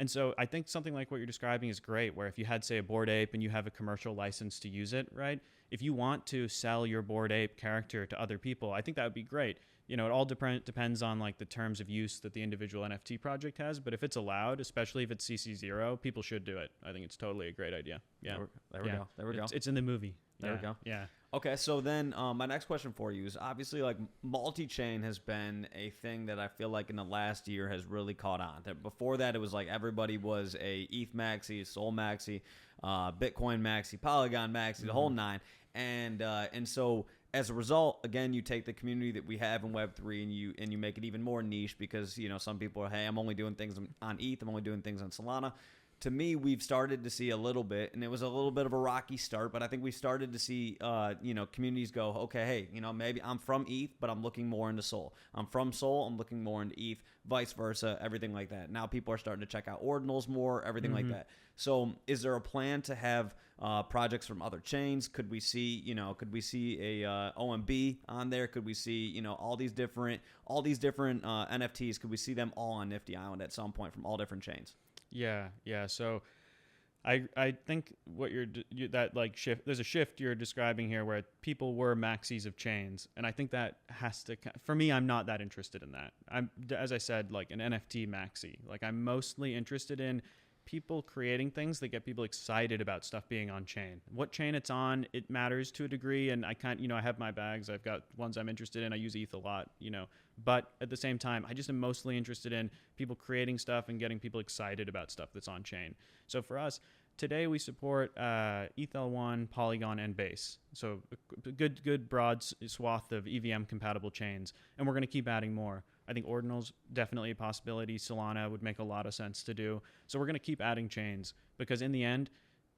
S2: so I think something like what you're describing is great, where if you had, say, a Bored Ape and you have a commercial license to use it, right? If you want to sell your Bored Ape character to other people, I think that would be great. It all depends on the terms of use that the individual NFT project has. But if it's allowed, especially if it's CC0, people should do it. I think it's totally a great idea. Yeah.
S1: There we go.
S2: It's in the movie.
S1: There we go.
S2: Yeah.
S1: Okay, so then my next question for you is, obviously multi-chain has been a thing that I feel like in the last year has really caught on. Before that, it was everybody was a ETH maxi, Sol maxi, Bitcoin maxi, Polygon maxi, the whole nine. And so as a result, again, you take the community that we have in Web3 and you make it even more niche, because some people are, hey, I'm only doing things on ETH, I'm only doing things on Solana. To me, we've started to see a little bit, and it was a little bit of a rocky start, but I think we started to see, communities go, okay, hey, maybe I'm from ETH, but I'm looking more into Sol. I'm from Sol, I'm looking more into ETH, vice versa, everything like that. Now people are starting to check out ordinals more, everything like that. So is there a plan to have projects from other chains? Could we see a OMB on there? Could we see, all these different NFTs? Could we see them all on Nifty Island at some point from all different chains?
S2: Yeah. So I think what shift, there's a shift you're describing here where people were maxis of chains. And I think that has to, for me, I'm not that interested in that. I'm, as I said, an NFT maxi. I'm mostly interested in people creating things that get people excited about stuff being on chain. What chain it's on, it matters to a degree. And I I have my bags. I've got ones I'm interested in. I use ETH a lot, but at the same time, I just am mostly interested in people creating stuff and getting people excited about stuff that's on chain. So for us, today we support Ethel1, Polygon, and Base. So a good broad swath of EVM compatible chains, and we're going to keep adding more. I think Ordinal's definitely a possibility. Solana would make a lot of sense to do. So we're going to keep adding chains because in the end,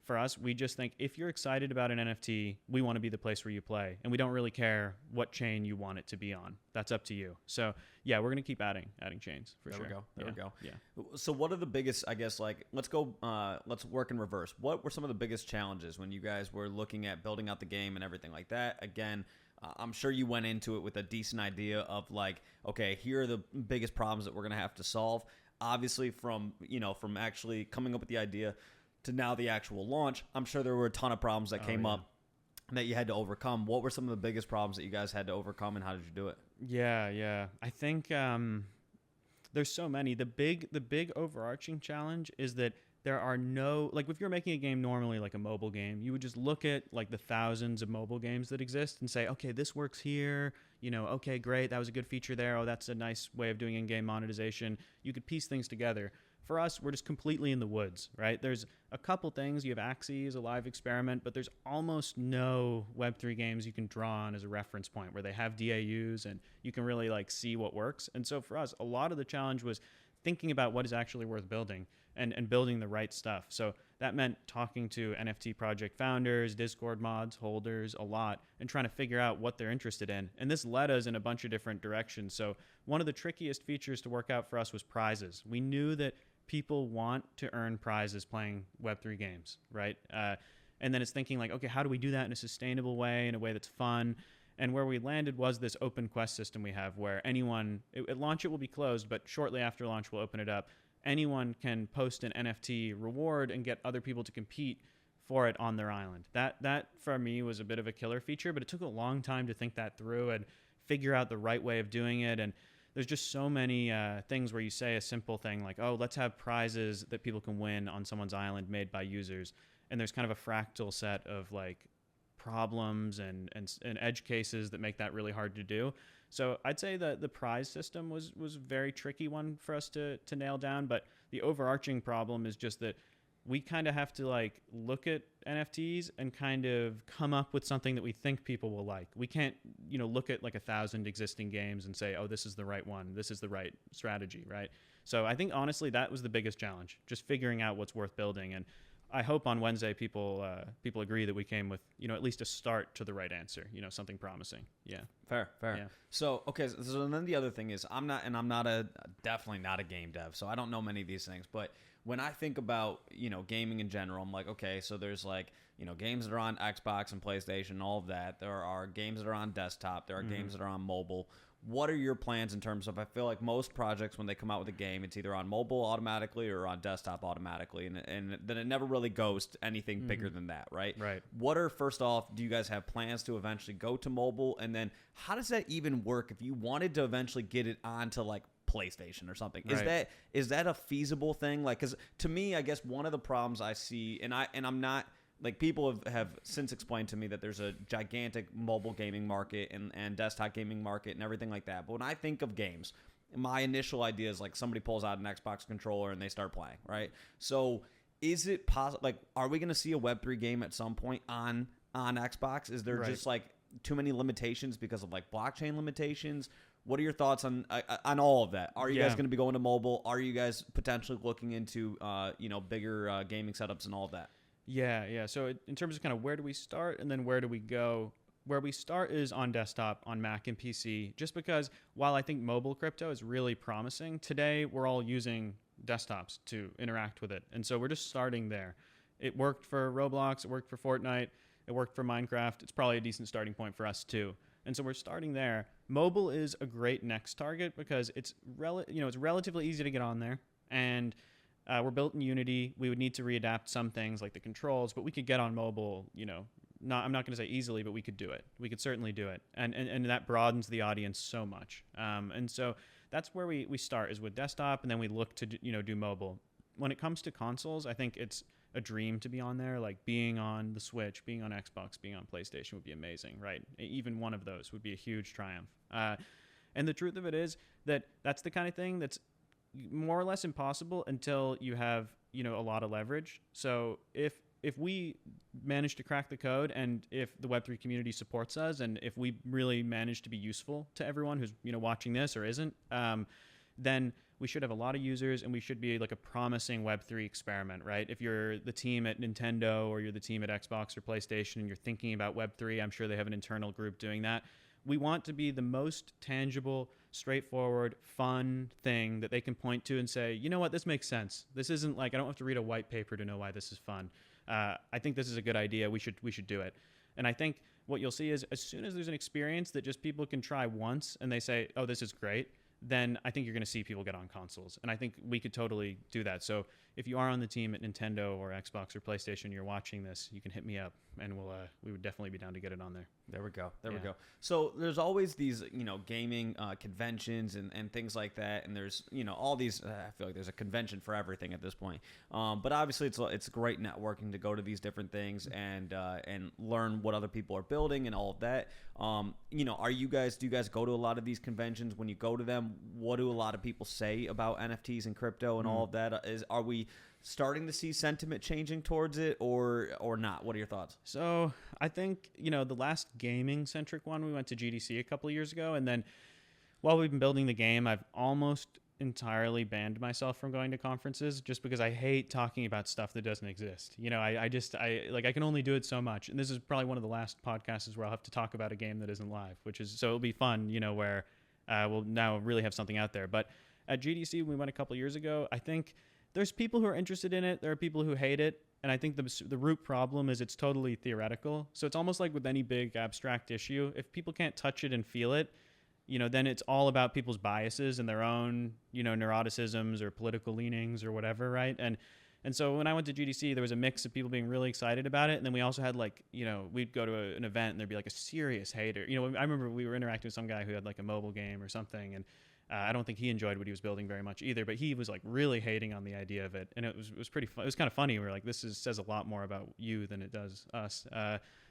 S2: for us, we just think if you're excited about an NFT, we want to be the place where you play. And we don't really care what chain you want it to be on. That's up to you. So yeah, we're going to keep adding chains for sure.
S1: There we go.
S2: Yeah.
S1: So what are the biggest, I guess, like, let's work in reverse. What were some of the biggest challenges when you guys were looking at building out the game and everything like that? Again, I'm sure you went into it with a decent idea of like, okay, here are the biggest problems that we're going to have to solve. Obviously from actually coming up with the idea to now the actual launch, I'm sure there were a ton of problems that came up that you had to overcome. What were some of the biggest problems that you guys had to overcome, and how did you do it?
S2: Yeah. I think there's so many. The big overarching challenge is that there are no, like if you're making a game normally, like a mobile game, you would just look at like the thousands of mobile games that exist and say, okay, this works here. Okay, great. That was a good feature there. Oh, that's a nice way of doing in-game monetization. You could piece things together. For us, we're just completely in the woods, right? There's a couple things. You have Axie, a live experiment, but there's almost no Web3 games you can draw on as a reference point where they have DAUs and you can really like see what works. And so for us, a lot of the challenge was thinking about what is actually worth building and building the right stuff. So that meant talking to NFT project founders, Discord mods, holders, a lot, and trying to figure out what they're interested in. And this led us in a bunch of different directions. So one of the trickiest features to work out for us was prizes. We knew that people want to earn prizes playing Web3 games, right? And then it's thinking like, okay, how do we do that in a sustainable way, in a way that's fun? And where we landed was this open quest system we have where anyone, at launch it will be closed, but shortly after launch we'll open it up. Anyone can post an NFT reward and get other people to compete for it on their island. That for me was a bit of a killer feature, but it took a long time to think that through and figure out the right way of doing it. And there's just so many things where you say a simple thing like, oh, let's have prizes that people can win on someone's island made by users. And there's kind of a fractal set of like problems and edge cases that make that really hard to do. So I'd say that the prize system was a very tricky one for us to nail down. But the overarching problem is just that we kind of have to like look at NFTs and kind of come up with something that we think people will like. We can't, look at like 1,000 existing games and say, oh, this is the right one. This is the right strategy, right? So I think honestly, that was the biggest challenge, just figuring out what's worth building. And I hope on Wednesday people agree that we came with, at least a start to the right answer, something promising. Yeah.
S1: Fair.
S2: Yeah.
S1: So, okay. So then the other thing is definitely not a game dev. So I don't know many of these things, but when I think about, gaming in general, I'm like, okay, so there's like, games that are on Xbox and PlayStation and all of that. There are games that are on desktop. There are games that are on mobile. What are your plans in terms of, I feel like most projects, when they come out with a game, it's either on mobile automatically or on desktop automatically. And then it never really goes to anything bigger than that, right?
S2: Right.
S1: First off, do you guys have plans to eventually go to mobile? And then how does that even work if you wanted to eventually get it onto like PlayStation or something?
S2: Right.
S1: Is that a feasible thing? Like, because to me, I guess one of the problems I see, and I'm not, like, people have since explained to me that there's a gigantic mobile gaming market and desktop gaming market and everything like that. But when I think of games, my initial idea is like somebody pulls out an Xbox controller and they start playing, right? So is it possible? Like, are we going to see a Web3 game at some point on Xbox? Is there just like too many limitations because of like blockchain limitations? What are your thoughts on all of that? Are you guys going to be going to mobile? Are you guys potentially looking into bigger gaming setups and all of that?
S2: Yeah. So in terms of kind of where do we start and then where do we go? Where we start is on desktop, on Mac and PC, just because while I think mobile crypto is really promising, today we're all using desktops to interact with it. And so we're just starting there. It worked for Roblox. It worked for Fortnite. It worked for Minecraft. It's probably a decent starting point for us too. And so we're starting there. Mobile is a great next target because it's relatively easy to get on there. And we're built in Unity. We would need to readapt some things like the controls, but we could get on mobile, I'm not going to say easily, but we could do it. We could certainly do it. And that broadens the audience so much. And so that's where we start is with desktop, and then we look to, do mobile. When it comes to consoles, I think it's a dream to be on there. Like being on the Switch, being on Xbox, being on PlayStation would be amazing, right? Even one of those would be a huge triumph. And the truth of it is that that's the kind of thing that's more or less impossible until you have a lot of leverage. So if we manage to crack the code, and if the Web3 community supports us, and if we really manage to be useful to everyone who's watching this or isn't, then we should have a lot of users, and we should be like a promising Web3 experiment, right? If you're the team at Nintendo or you're the team at Xbox or PlayStation and you're thinking about Web3, I'm sure they have an internal group doing that. We want to be the most tangible, straightforward, fun thing that they can point to and say, you know what, this makes sense. This isn't like, I don't have to read a white paper to know why this is fun. I think this is a good idea. We should do it. And I think what you'll see is as soon as there's an experience that just people can try once and they say, oh, this is great, then I think you're going to see people get on consoles. And I think we could totally do that. So if you are on the team at Nintendo or Xbox or PlayStation, you're watching this, you can hit me up, and we would definitely be down to get it on there.
S1: There we go. There we go. So there's always these, gaming conventions and things like that. And there's, all these, I feel like there's a convention for everything at this point. But obviously it's great networking to go to these different things and learn what other people are building and all of that. Do you guys go to a lot of these conventions? When you go to them, what do a lot of people say about NFTs and crypto and all of that? Are we starting to see sentiment changing towards it or not? What are your thoughts?
S2: So I think, the last gaming centric one, we went to GDC a couple of years ago. And then while we've been building the game, I've almost entirely banned myself from going to conferences just because I hate talking about stuff that doesn't exist. I can only do it so much. And this is probably one of the last podcasts where I'll have to talk about a game that isn't live, so it'll be fun, where we'll now really have something out there. But at GDC, we went a couple of years ago, I think there's people who are interested in it. There are people who hate it. And I think the root problem is it's totally theoretical. So it's almost like with any big abstract issue, if people can't touch it and feel it, then it's all about people's biases and their own, neuroticisms or political leanings or whatever, right? And so when I went to GDC, there was a mix of people being really excited about it. And then we also had we'd go to an event and there'd be like a serious hater. I remember we were interacting with some guy who had like a mobile game or something. And I don't think he enjoyed what he was building very much either, but he was like really hating on the idea of it. And it was pretty fun. It was kind of funny. We're like, says a lot more about you than it does us.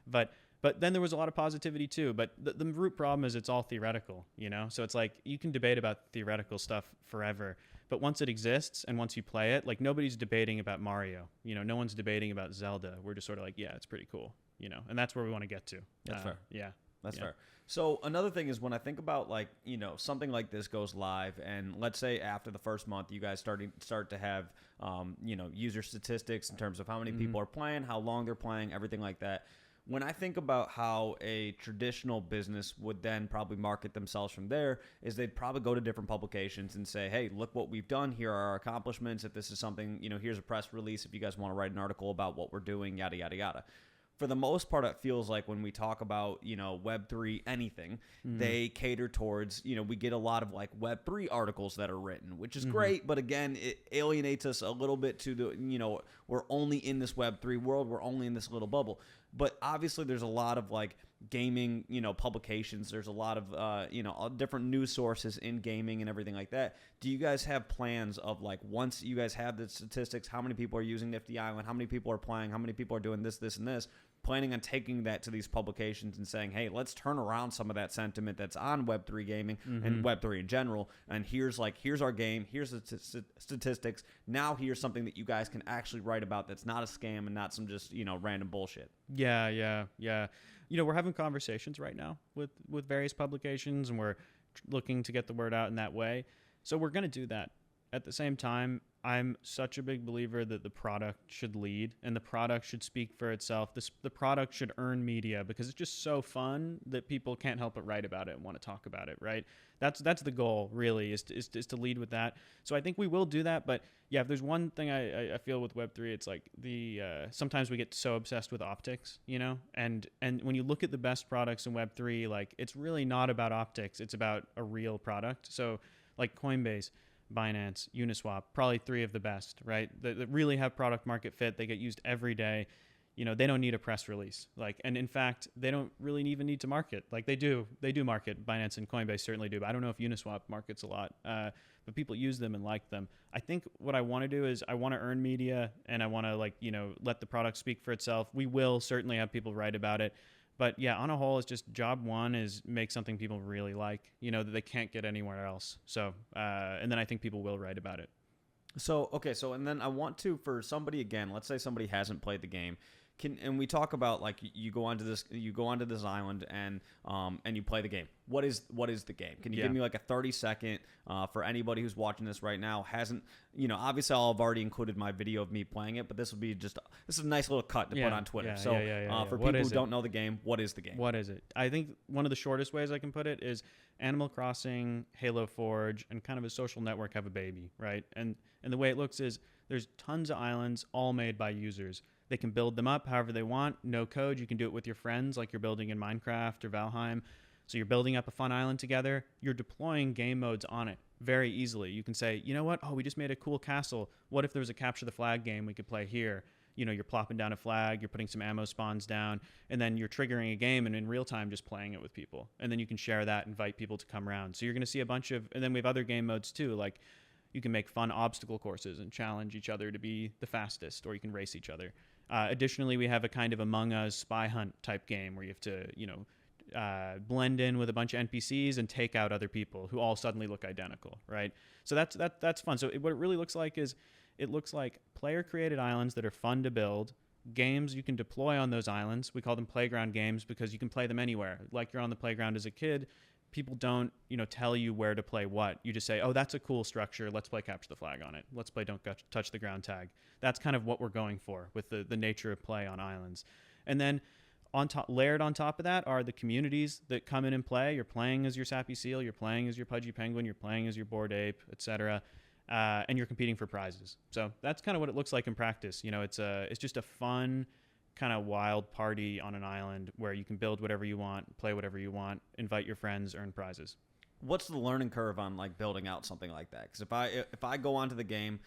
S2: But then there was a lot of positivity too. But the root problem is it's all theoretical, So it's like you can debate about theoretical stuff forever, but once it exists and once you play it, like nobody's debating about Mario. No one's debating about Zelda. We're just sort of like, yeah, it's pretty cool, and that's where we want to get to.
S1: That's fair.
S2: Yeah.
S1: That's fair. So another thing is when I think about something like this goes live, and let's say after the first month you guys start to have user statistics in terms of how many people are playing, how long they're playing, everything like that. When I think about how a traditional business would then probably market themselves from there, is they'd probably go to different publications and say, hey, look what we've done. Here are our accomplishments. If this is something, here's a press release. If you guys want to write an article about what we're doing, yada, yada, yada. For the most part, it feels like when we talk about, Web3 anything, they cater towards, we get a lot of like Web3 articles that are written, which is great. But again, it alienates us a little bit to the, we're only in this Web3 world. We're only in this little bubble. But obviously there's a lot of like gaming, publications. There's a lot of, different news sources in gaming and everything like that. Do you guys have plans of like, once you guys have the statistics, how many people are using Nifty Island, how many people are playing, how many people are doing this, this, and this, planning on taking that to these publications and saying, hey, let's turn around some of that sentiment that's on Web3 gaming and Web3 in general. And here's our game. Here's the statistics. Now here's something that you guys can actually write about that's not a scam and not some just, random bullshit.
S2: Yeah. We're having conversations right now with various publications, and we're looking to get the word out in that way. So we're going to do that. At the same time, I'm such a big believer that the product should lead and the product should speak for itself. The product should earn media because it's just so fun that people can't help but write about it and want to talk about it, right? That's the goal, really, is to lead with that. So I think we will do that. But yeah, if there's one thing I feel with Web3, it's like sometimes we get so obsessed with optics, and when you look at the best products in Web3, like it's really not about optics. It's about a real product. So like Coinbase, Binance, Uniswap, probably three of the best, right? That really have product market fit. They get used every day. They don't need a press release. And in fact, they don't really even need to market. Like they do market. Binance and Coinbase certainly do, but I don't know if Uniswap markets a lot. But people use them and like them. I think what I want to do is I want to earn media, and I want to let the product speak for itself. We will certainly have people write about it. But yeah, on a whole, it's just job one is make something people really like, that they can't get anywhere else. So, and then I think people will write about it.
S1: So, okay, so and then I want to, for somebody again, let's say somebody hasn't played the game, and we talk about like you go onto this island and you play the game. What is the game? Can you give me like a 30-second for anybody who's watching this right now hasn't, obviously I'll have already included my video of me playing it, but this will be this is a nice little cut to put on Twitter. For people who don't know the game, what is the game?
S2: What is it? I think one of the shortest ways I can put it is Animal Crossing, Halo Forge, and kind of a social network have a baby, right? And the way it looks is there's tons of islands all made by users. They can build them up however they want. No code. You can do it with your friends like you're building in Minecraft or Valheim. So you're building up a fun island together. You're deploying game modes on it very easily. You can say, you know what? Oh, we just made a cool castle. What if there was a capture the flag game we could play here? You're plopping down a flag, you're putting some ammo spawns down, and then you're triggering a game and in real time just playing it with people. And then you can share that, invite people to come around. So you're going to see a bunch of, and then we have other game modes too, like you can make fun obstacle courses and challenge each other to be the fastest, or you can race each other. Additionally, we have a kind of Among Us spy hunt type game where you have to, blend in with a bunch of NPCs and take out other people who all suddenly look identical, right? So that's fun. So what it really looks like is it looks like player-created islands that are fun to build, games you can deploy on those islands. We call them playground games because you can play them anywhere. Like you're on the playground as a kid. People don't, tell you where to play what. You just say, oh, that's a cool structure. Let's play capture the flag on it. Let's play don't touch the ground tag. That's kind of what we're going for with the nature of play on islands. And then layered on top of that are the communities that come in and play. You're playing as your Sappy Seal. You're playing as your Pudgy Penguin. You're playing as your Bored Ape, etc. And you're competing for prizes. So that's kind of what it looks like in practice. It's just a fun kind of wild party on an island where you can build whatever you want, play whatever you want, invite your friends, earn prizes.
S1: What's the learning curve on like building out something like that? Because if I go onto the game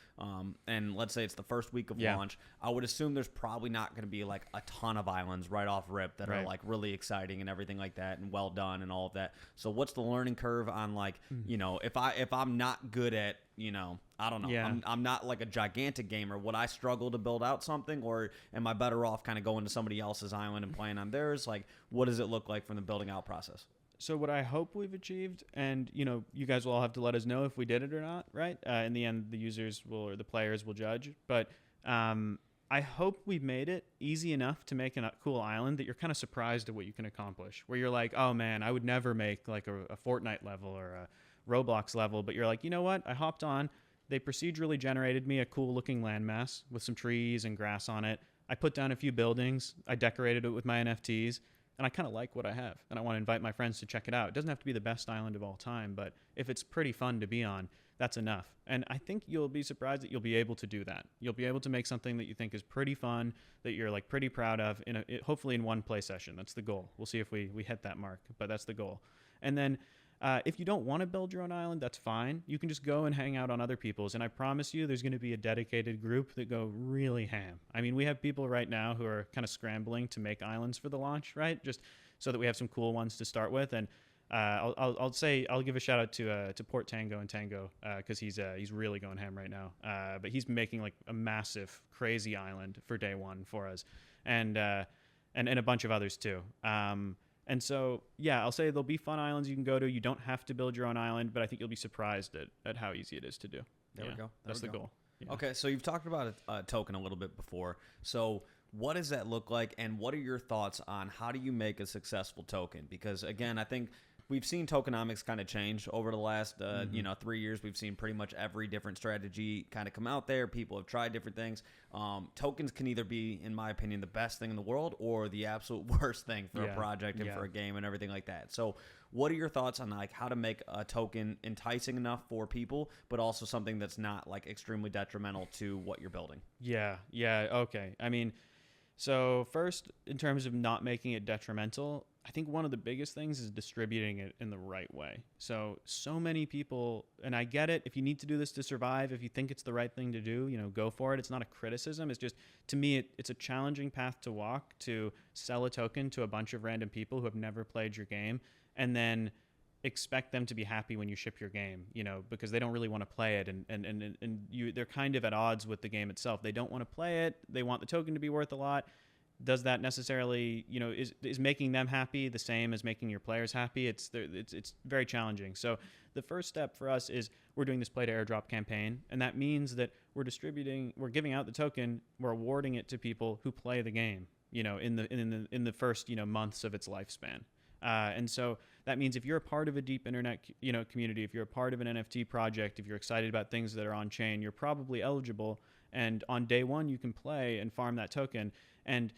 S1: and let's say it's the first week of launch, I would assume there's probably not going to be like a ton of islands right off rip that are like really exciting and everything like that and well done and all of that. So what's the learning curve on like if I'm not good at I don't know I'm not like a gigantic gamer, would I struggle to build out something, or am I better off kind of going to somebody else's island and playing on theirs? Like what does it look like from the building out process?
S2: So what I hope we've achieved, and you guys will all have to let us know if we did it or not, right? In the end, the users will, or the players will judge. But I hope we've made it easy enough to make a cool island that you're kind of surprised at what you can accomplish. Where you're like, oh man, I would never make like a Fortnite level or a Roblox level. But you're like, you know what? I hopped on. They procedurally generated me a cool looking landmass with some trees and grass on it. I put down a few buildings. I decorated it with my NFTs. And I kind of like what I have, and I want to invite my friends to check it out. It doesn't have to be the best island of all time, but if it's pretty fun to be on, that's enough. And I think you'll be surprised that you'll be able to do that. You'll be able to make something that you think is pretty fun, that you're like pretty proud of, hopefully in one play session. That's the goal. We'll see if we hit that mark, but that's the goal. And then if you don't want to build your own island, that's fine. You can just go and hang out on other people's. And I promise you, there's going to be a dedicated group that go really ham. I mean, we have people right now who are kind of scrambling to make islands for the launch, right? Just so that we have some cool ones to start with. And I'll give a shout out to Port Tango and Tango because he's really going ham right now. But he's making like a massive, crazy island for day one for us, and a bunch of others too. And so, yeah, I'll say there'll be fun islands you can go to. You don't have to build your own island, but I think you'll be surprised at how easy it is to do.
S1: There we go.
S2: That's the goal. Yeah.
S1: Okay, so you've talked about a token a little bit before. So what does that look like, and what are your thoughts on how do you make a successful token? Because, again, I think we've seen tokenomics kind of change over the last 3 years. We've seen pretty much every different strategy kind of come out there. People have tried different things. Tokens can either be, in my opinion, the best thing in the world or the absolute worst thing for a project and for a game and everything like that. So what are your thoughts on like how to make a token enticing enough for people, but also something that's not like extremely detrimental to what you're building? Yeah.
S2: Okay. I mean, so first, in terms of not making it detrimental, I think one of the biggest things is distributing it in the right way. So many people, and I get it, if you need to do this to survive, if you think it's the right thing to do, go for it. It's not a criticism. It's just, to me, it's a challenging path to walk to sell a token to a bunch of random people who have never played your game and then expect them to be happy when you ship your game, because they don't really want to play it. And they're kind of at odds with the game itself. They don't want to play it. They want the token to be worth a lot. Does that necessarily, is making them happy the same as making your players happy? It's very challenging. So the first step for us is we're doing this play to airdrop campaign, and that means that we're giving out the token, we're awarding it to people who play the game, in the first months of its lifespan. And so that means if you're a part of a deep internet community, if you're a part of an NFT project, if you're excited about things that are on chain, you're probably eligible. And on day one, you can play and farm that token, and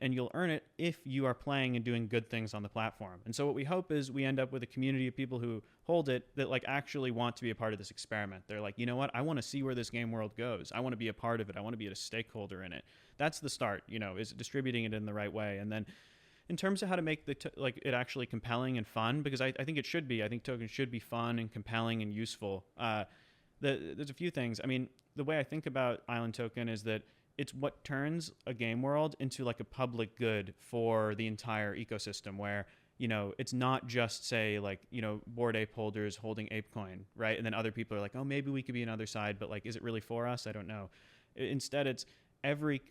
S2: you'll earn it if you are playing and doing good things on the platform. And so what we hope is we end up with a community of people who hold it that like actually want to be a part of this experiment. They're like, you know what? I want to see where this game world goes. I want to be a part of it. I want to be a stakeholder in it. That's the start, is distributing it in the right way. And then in terms of how to make it actually compelling and fun, because I think it should be. I think tokens should be fun and compelling and useful. There's a few things. I mean, the way I think about Island Token is that it's what turns a game world into like a public good for the entire ecosystem, where, it's not just say like, Bored Ape holders holding ApeCoin, right? And then other people are like, oh, maybe we could be another side, but like, is it really for us? I don't know. Instead, it's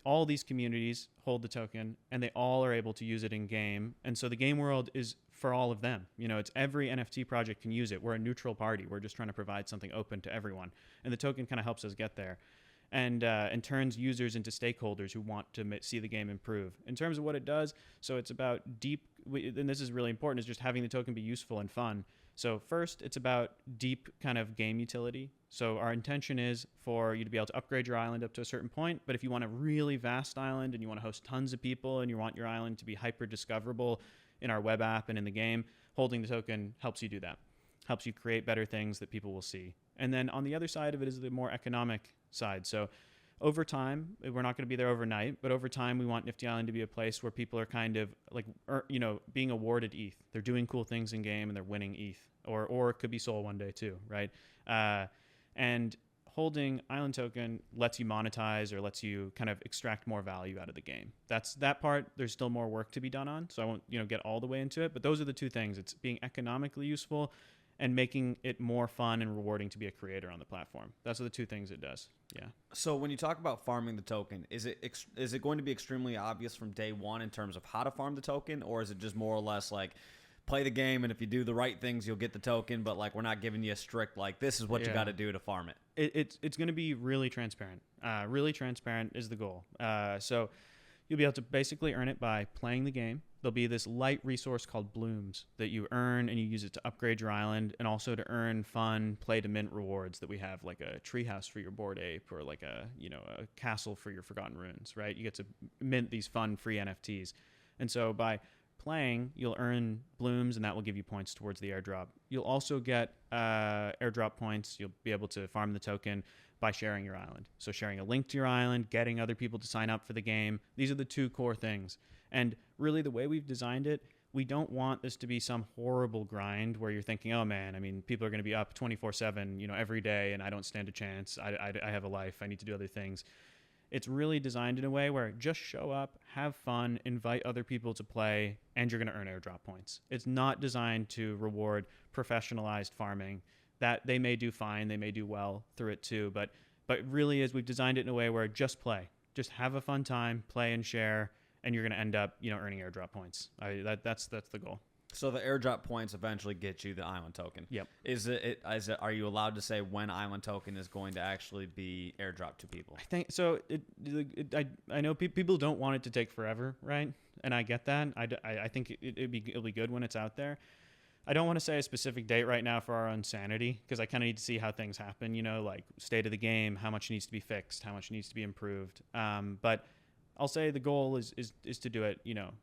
S2: all these communities hold the token and they all are able to use it in game. And so the game world is for all of them. It's every NFT project can use it. We're a neutral party. We're just trying to provide something open to everyone. And the token kind of helps us get there. And turns users into stakeholders who want to see the game improve. In terms of what it does, so it's about and this is really important, is just having the token be useful and fun. So first, it's about deep kind of game utility. So our intention is for you to be able to upgrade your island up to a certain point, but if you want a really vast island and you want to host tons of people and you want your island to be hyper discoverable in our web app and in the game, holding the token helps you do that. Helps you create better things that people will see. And then on the other side of it is the more economic side. So over time, we're not going to be there overnight, but over time, we want Nifty Island to be a place where people are kind of like, being awarded ETH. They're doing cool things in game and they're winning ETH, or it could be Sol one day too, right? And holding Island Token lets you monetize or lets you kind of extract more value out of the game. That's that part. There's still more work to be done on, so I won't get all the way into it. But those are the two things. It's being economically useful and making it more fun and rewarding to be a creator on the platform. Those are the two things it does. Yeah.
S1: So when you talk about farming the token, is it going to be extremely obvious from day one in terms of how to farm the token, or is it just more or less like play the game and if you do the right things you'll get the token, but like we're not giving you a strict like this is what you got to do to farm it?
S2: It's going to be really transparent. Really transparent is the goal. So you'll be able to basically earn it by playing the game. There'll be this light resource called blooms that you earn, and you use it to upgrade your island and also to earn fun play to mint rewards that we have, like a treehouse for your Bored Ape or like a castle for your Forgotten Ruins, right? You get to mint these fun free NFTs. And so by playing, you'll earn blooms, and that will give you points towards the airdrop. You'll also get airdrop points. You'll be able to farm the token by sharing your island. So sharing a link to your island, getting other people to sign up for the game. These are the two core things. And really the way we've designed it, we don't want this to be some horrible grind where you're thinking, oh man, I mean, people are going to be up 24/7, every day, and I don't stand a chance. I have a life. I need to do other things. It's really designed in a way where just show up, have fun, invite other people to play, and you're going to earn airdrop points. It's not designed to reward professionalized farming. That they may do fine, they may do well through it too, but really is we've designed it in a way where just play, just have a fun time, play and share, and you're going to end up, earning airdrop points. That's the goal.
S1: So the airdrop points eventually get you the Island Token.
S2: Yep.
S1: Are you allowed to say when Island Token is going to actually be airdropped to people?
S2: I think so. I know people don't want it to take forever, right? And I get that. I think it'll be good when it's out there. I don't want to say a specific date right now for our own sanity, because I kind of need to see how things happen, like state of the game, how much needs to be fixed, how much needs to be improved. But I'll say the goal is to do it,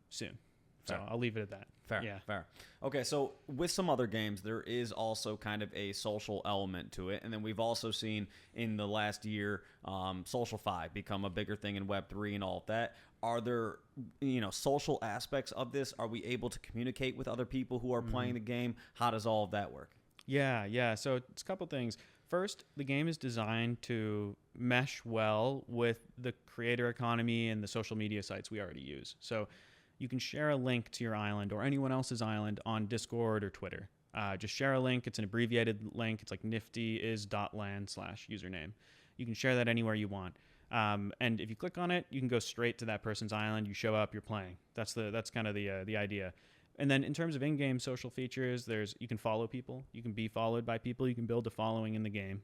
S2: soon. Fair. So I'll leave it at that.
S1: Fair. Okay, so with some other games, there is also kind of a social element to it. And then we've also seen in the last year, Social 5 become a bigger thing in Web3 and all of that. Are there, social aspects of this? Are we able to communicate with other people who are playing the game? How does all of that work?
S2: Yeah. So it's a couple things. First, the game is designed to mesh well with the creator economy and the social media sites we already use. So you can share a link to your island or anyone else's island on Discord or Twitter. Just share a link. It's an abbreviated link. It's like niftyis.land/username. You can share that anywhere you want. And if you click on it, you can go straight to that person's island. You show up, you're playing. That's kind of the idea. And then in terms of in-game social features, you can follow people. You can be followed by people. You can build a following in the game.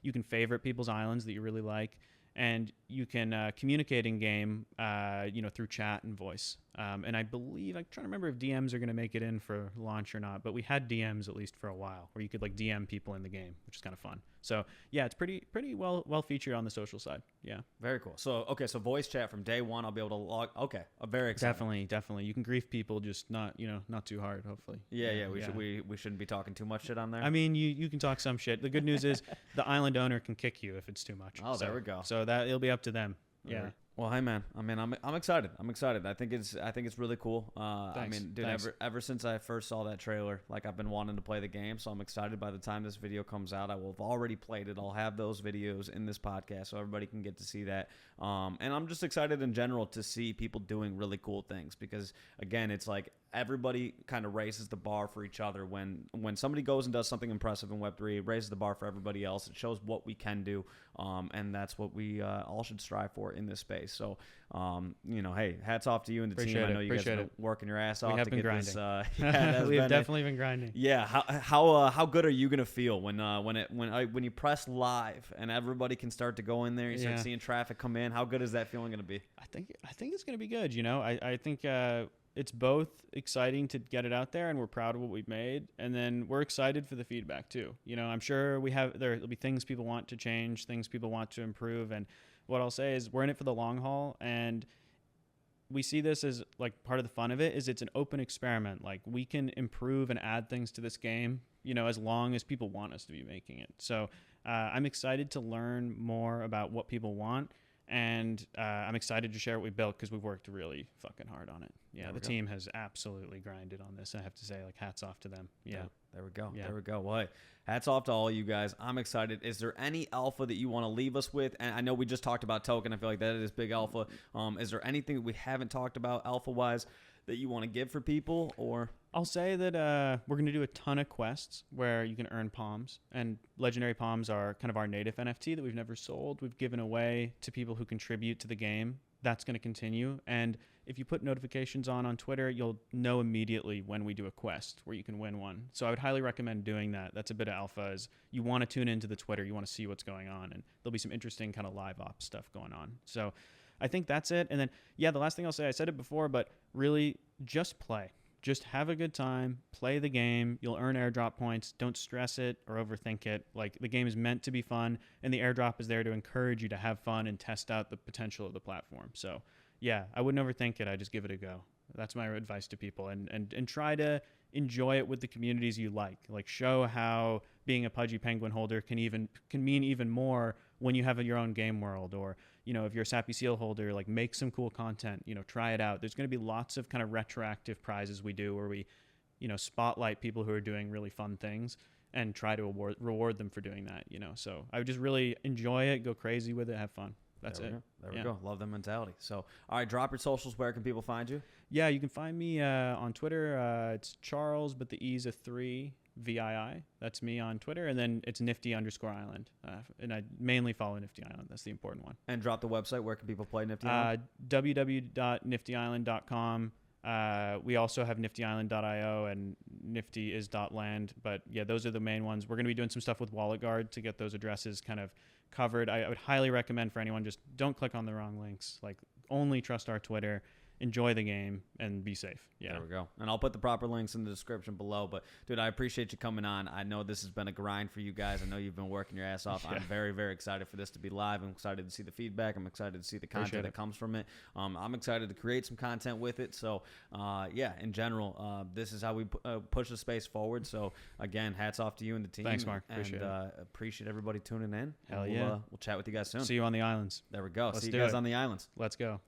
S2: You can favorite people's islands that you really like. And you can communicate in game, through chat and voice. And I believe, I'm trying to remember if DMs are going to make it in for launch or not, but we had DMs at least for a while, where you could like DM people in the game, which is kind of fun. So yeah, it's pretty well featured on the social side. Yeah,
S1: very cool. So voice chat from day one, I'll be able to log. Okay, I'm very excited.
S2: Definitely. You can grief people, just not too hard. Hopefully.
S1: Yeah. We shouldn't be talking too much shit on there.
S2: I mean, you can talk some shit. The good news is the island owner can kick you if it's too much.
S1: Oh, there we go.
S2: So that it'll be up to them. Yeah.
S1: Right. Well, hey man. I mean, I'm excited. I think it's really cool.
S2: Thanks.
S1: I mean, dude, ever since I first saw that trailer, like I've been wanting to play the game, so I'm excited. By the time this video comes out, I will have already played it. I'll have those videos in this podcast, so everybody can get to see that. And I'm just excited in general to see people doing really cool things, because again, it's like everybody kind of raises the bar for each other. When somebody goes and does something impressive in Web3, it raises the bar for everybody else. It shows what we can do, and that's what we all should strive for in this space. So, hey, hats off to you and the team. I know you guys have been working your ass off to get
S2: grinding.
S1: This.
S2: We have definitely been grinding.
S1: Yeah. How good are you gonna feel when you press live and everybody can start to go in there? You start seeing traffic come in. How good is that feeling gonna be?
S2: I think it's gonna be good. I think it's both exciting to get it out there, and we're proud of what we've made, and then we're excited for the feedback too. I'm sure there'll be things people want to change, things people want to improve, and what I'll say is we're in it for the long haul, and we see this as like part of the fun of it is it's an open experiment. Like we can improve and add things to this game, as long as people want us to be making it. So I'm excited to learn more about what people want. And I'm excited to share what we built, because we've worked really fucking hard on it. Yeah, the team has absolutely grinded on this. I have to say, like, hats off to them. Yeah.
S1: There we go.
S2: Yeah.
S1: There we go. Well, hey, hats off to all you guys. I'm excited. Is there any alpha that you want to leave us with? And I know we just talked about token. I feel like that is big alpha. Is there anything that we haven't talked about alpha-wise that you want to give for people? Or
S2: I'll say that we're going to do a ton of quests where you can earn palms, and legendary palms are kind of our native NFT that we've never sold. We've given away to people who contribute to the game. That's going to continue. And if you put notifications on Twitter, you'll know immediately when we do a quest where you can win one. So I would highly recommend doing that. That's a bit of alpha. Is you want to tune into the Twitter, you want to see what's going on, and there'll be some interesting kind of live ops stuff going on. So I think that's it. And then, the last thing I'll say, I said it before, but really just play. Just have a good time, play the game. You'll earn airdrop points. Don't stress it or overthink it. Like, the game is meant to be fun, and the airdrop is there to encourage you to have fun and test out the potential of the platform. So I wouldn't overthink it. I just give it a go. That's my advice to people, and try to enjoy it with the communities you like. Like, show how being a Pudgy Penguin holder can mean even more when you have your own game world, or if you're a Sappy Seal holder, like, make some cool content, try it out. There's going to be lots of kind of retroactive prizes we do where we, spotlight people who are doing really fun things and try to reward them for doing that, So I would just really enjoy it, go crazy with it, have fun. That's it.
S1: There we go. Love the mentality. So, all right, drop your socials. Where can people find you?
S2: Yeah, you can find me on Twitter. It's Charles, but the E's a 3. VII. That's me on Twitter, and then it's Nifty_Island. And I mainly follow Nifty Island. That's the important one.
S1: And drop the website. Where can people play Nifty Island?
S2: www.niftyisland.com. We also have niftyisland.io and nifty is .land. But those are the main ones. We're going to be doing some stuff with Wallet Guard to get those addresses kind of covered. I would highly recommend for anyone, just don't click on the wrong links. Like, only trust our Twitter. Enjoy the game and be safe. Yeah.
S1: There we go. And I'll put the proper links in the description below. But, dude, I appreciate you coming on. I know this has been a grind for you guys. I know you've been working your ass off. Yeah. I'm very, very excited for this to be live. I'm excited to see the feedback. I'm excited to see the content that comes from it. I'm excited to create some content with it. So, in general, this is how we push the space forward. So, again, hats off to you and the team.
S2: Thanks, Marc.
S1: Appreciate everybody tuning in.
S2: Hell yeah.
S1: We'll chat with you guys soon.
S2: See you on the islands.
S1: There we go. See you guys on the islands.
S2: Let's go.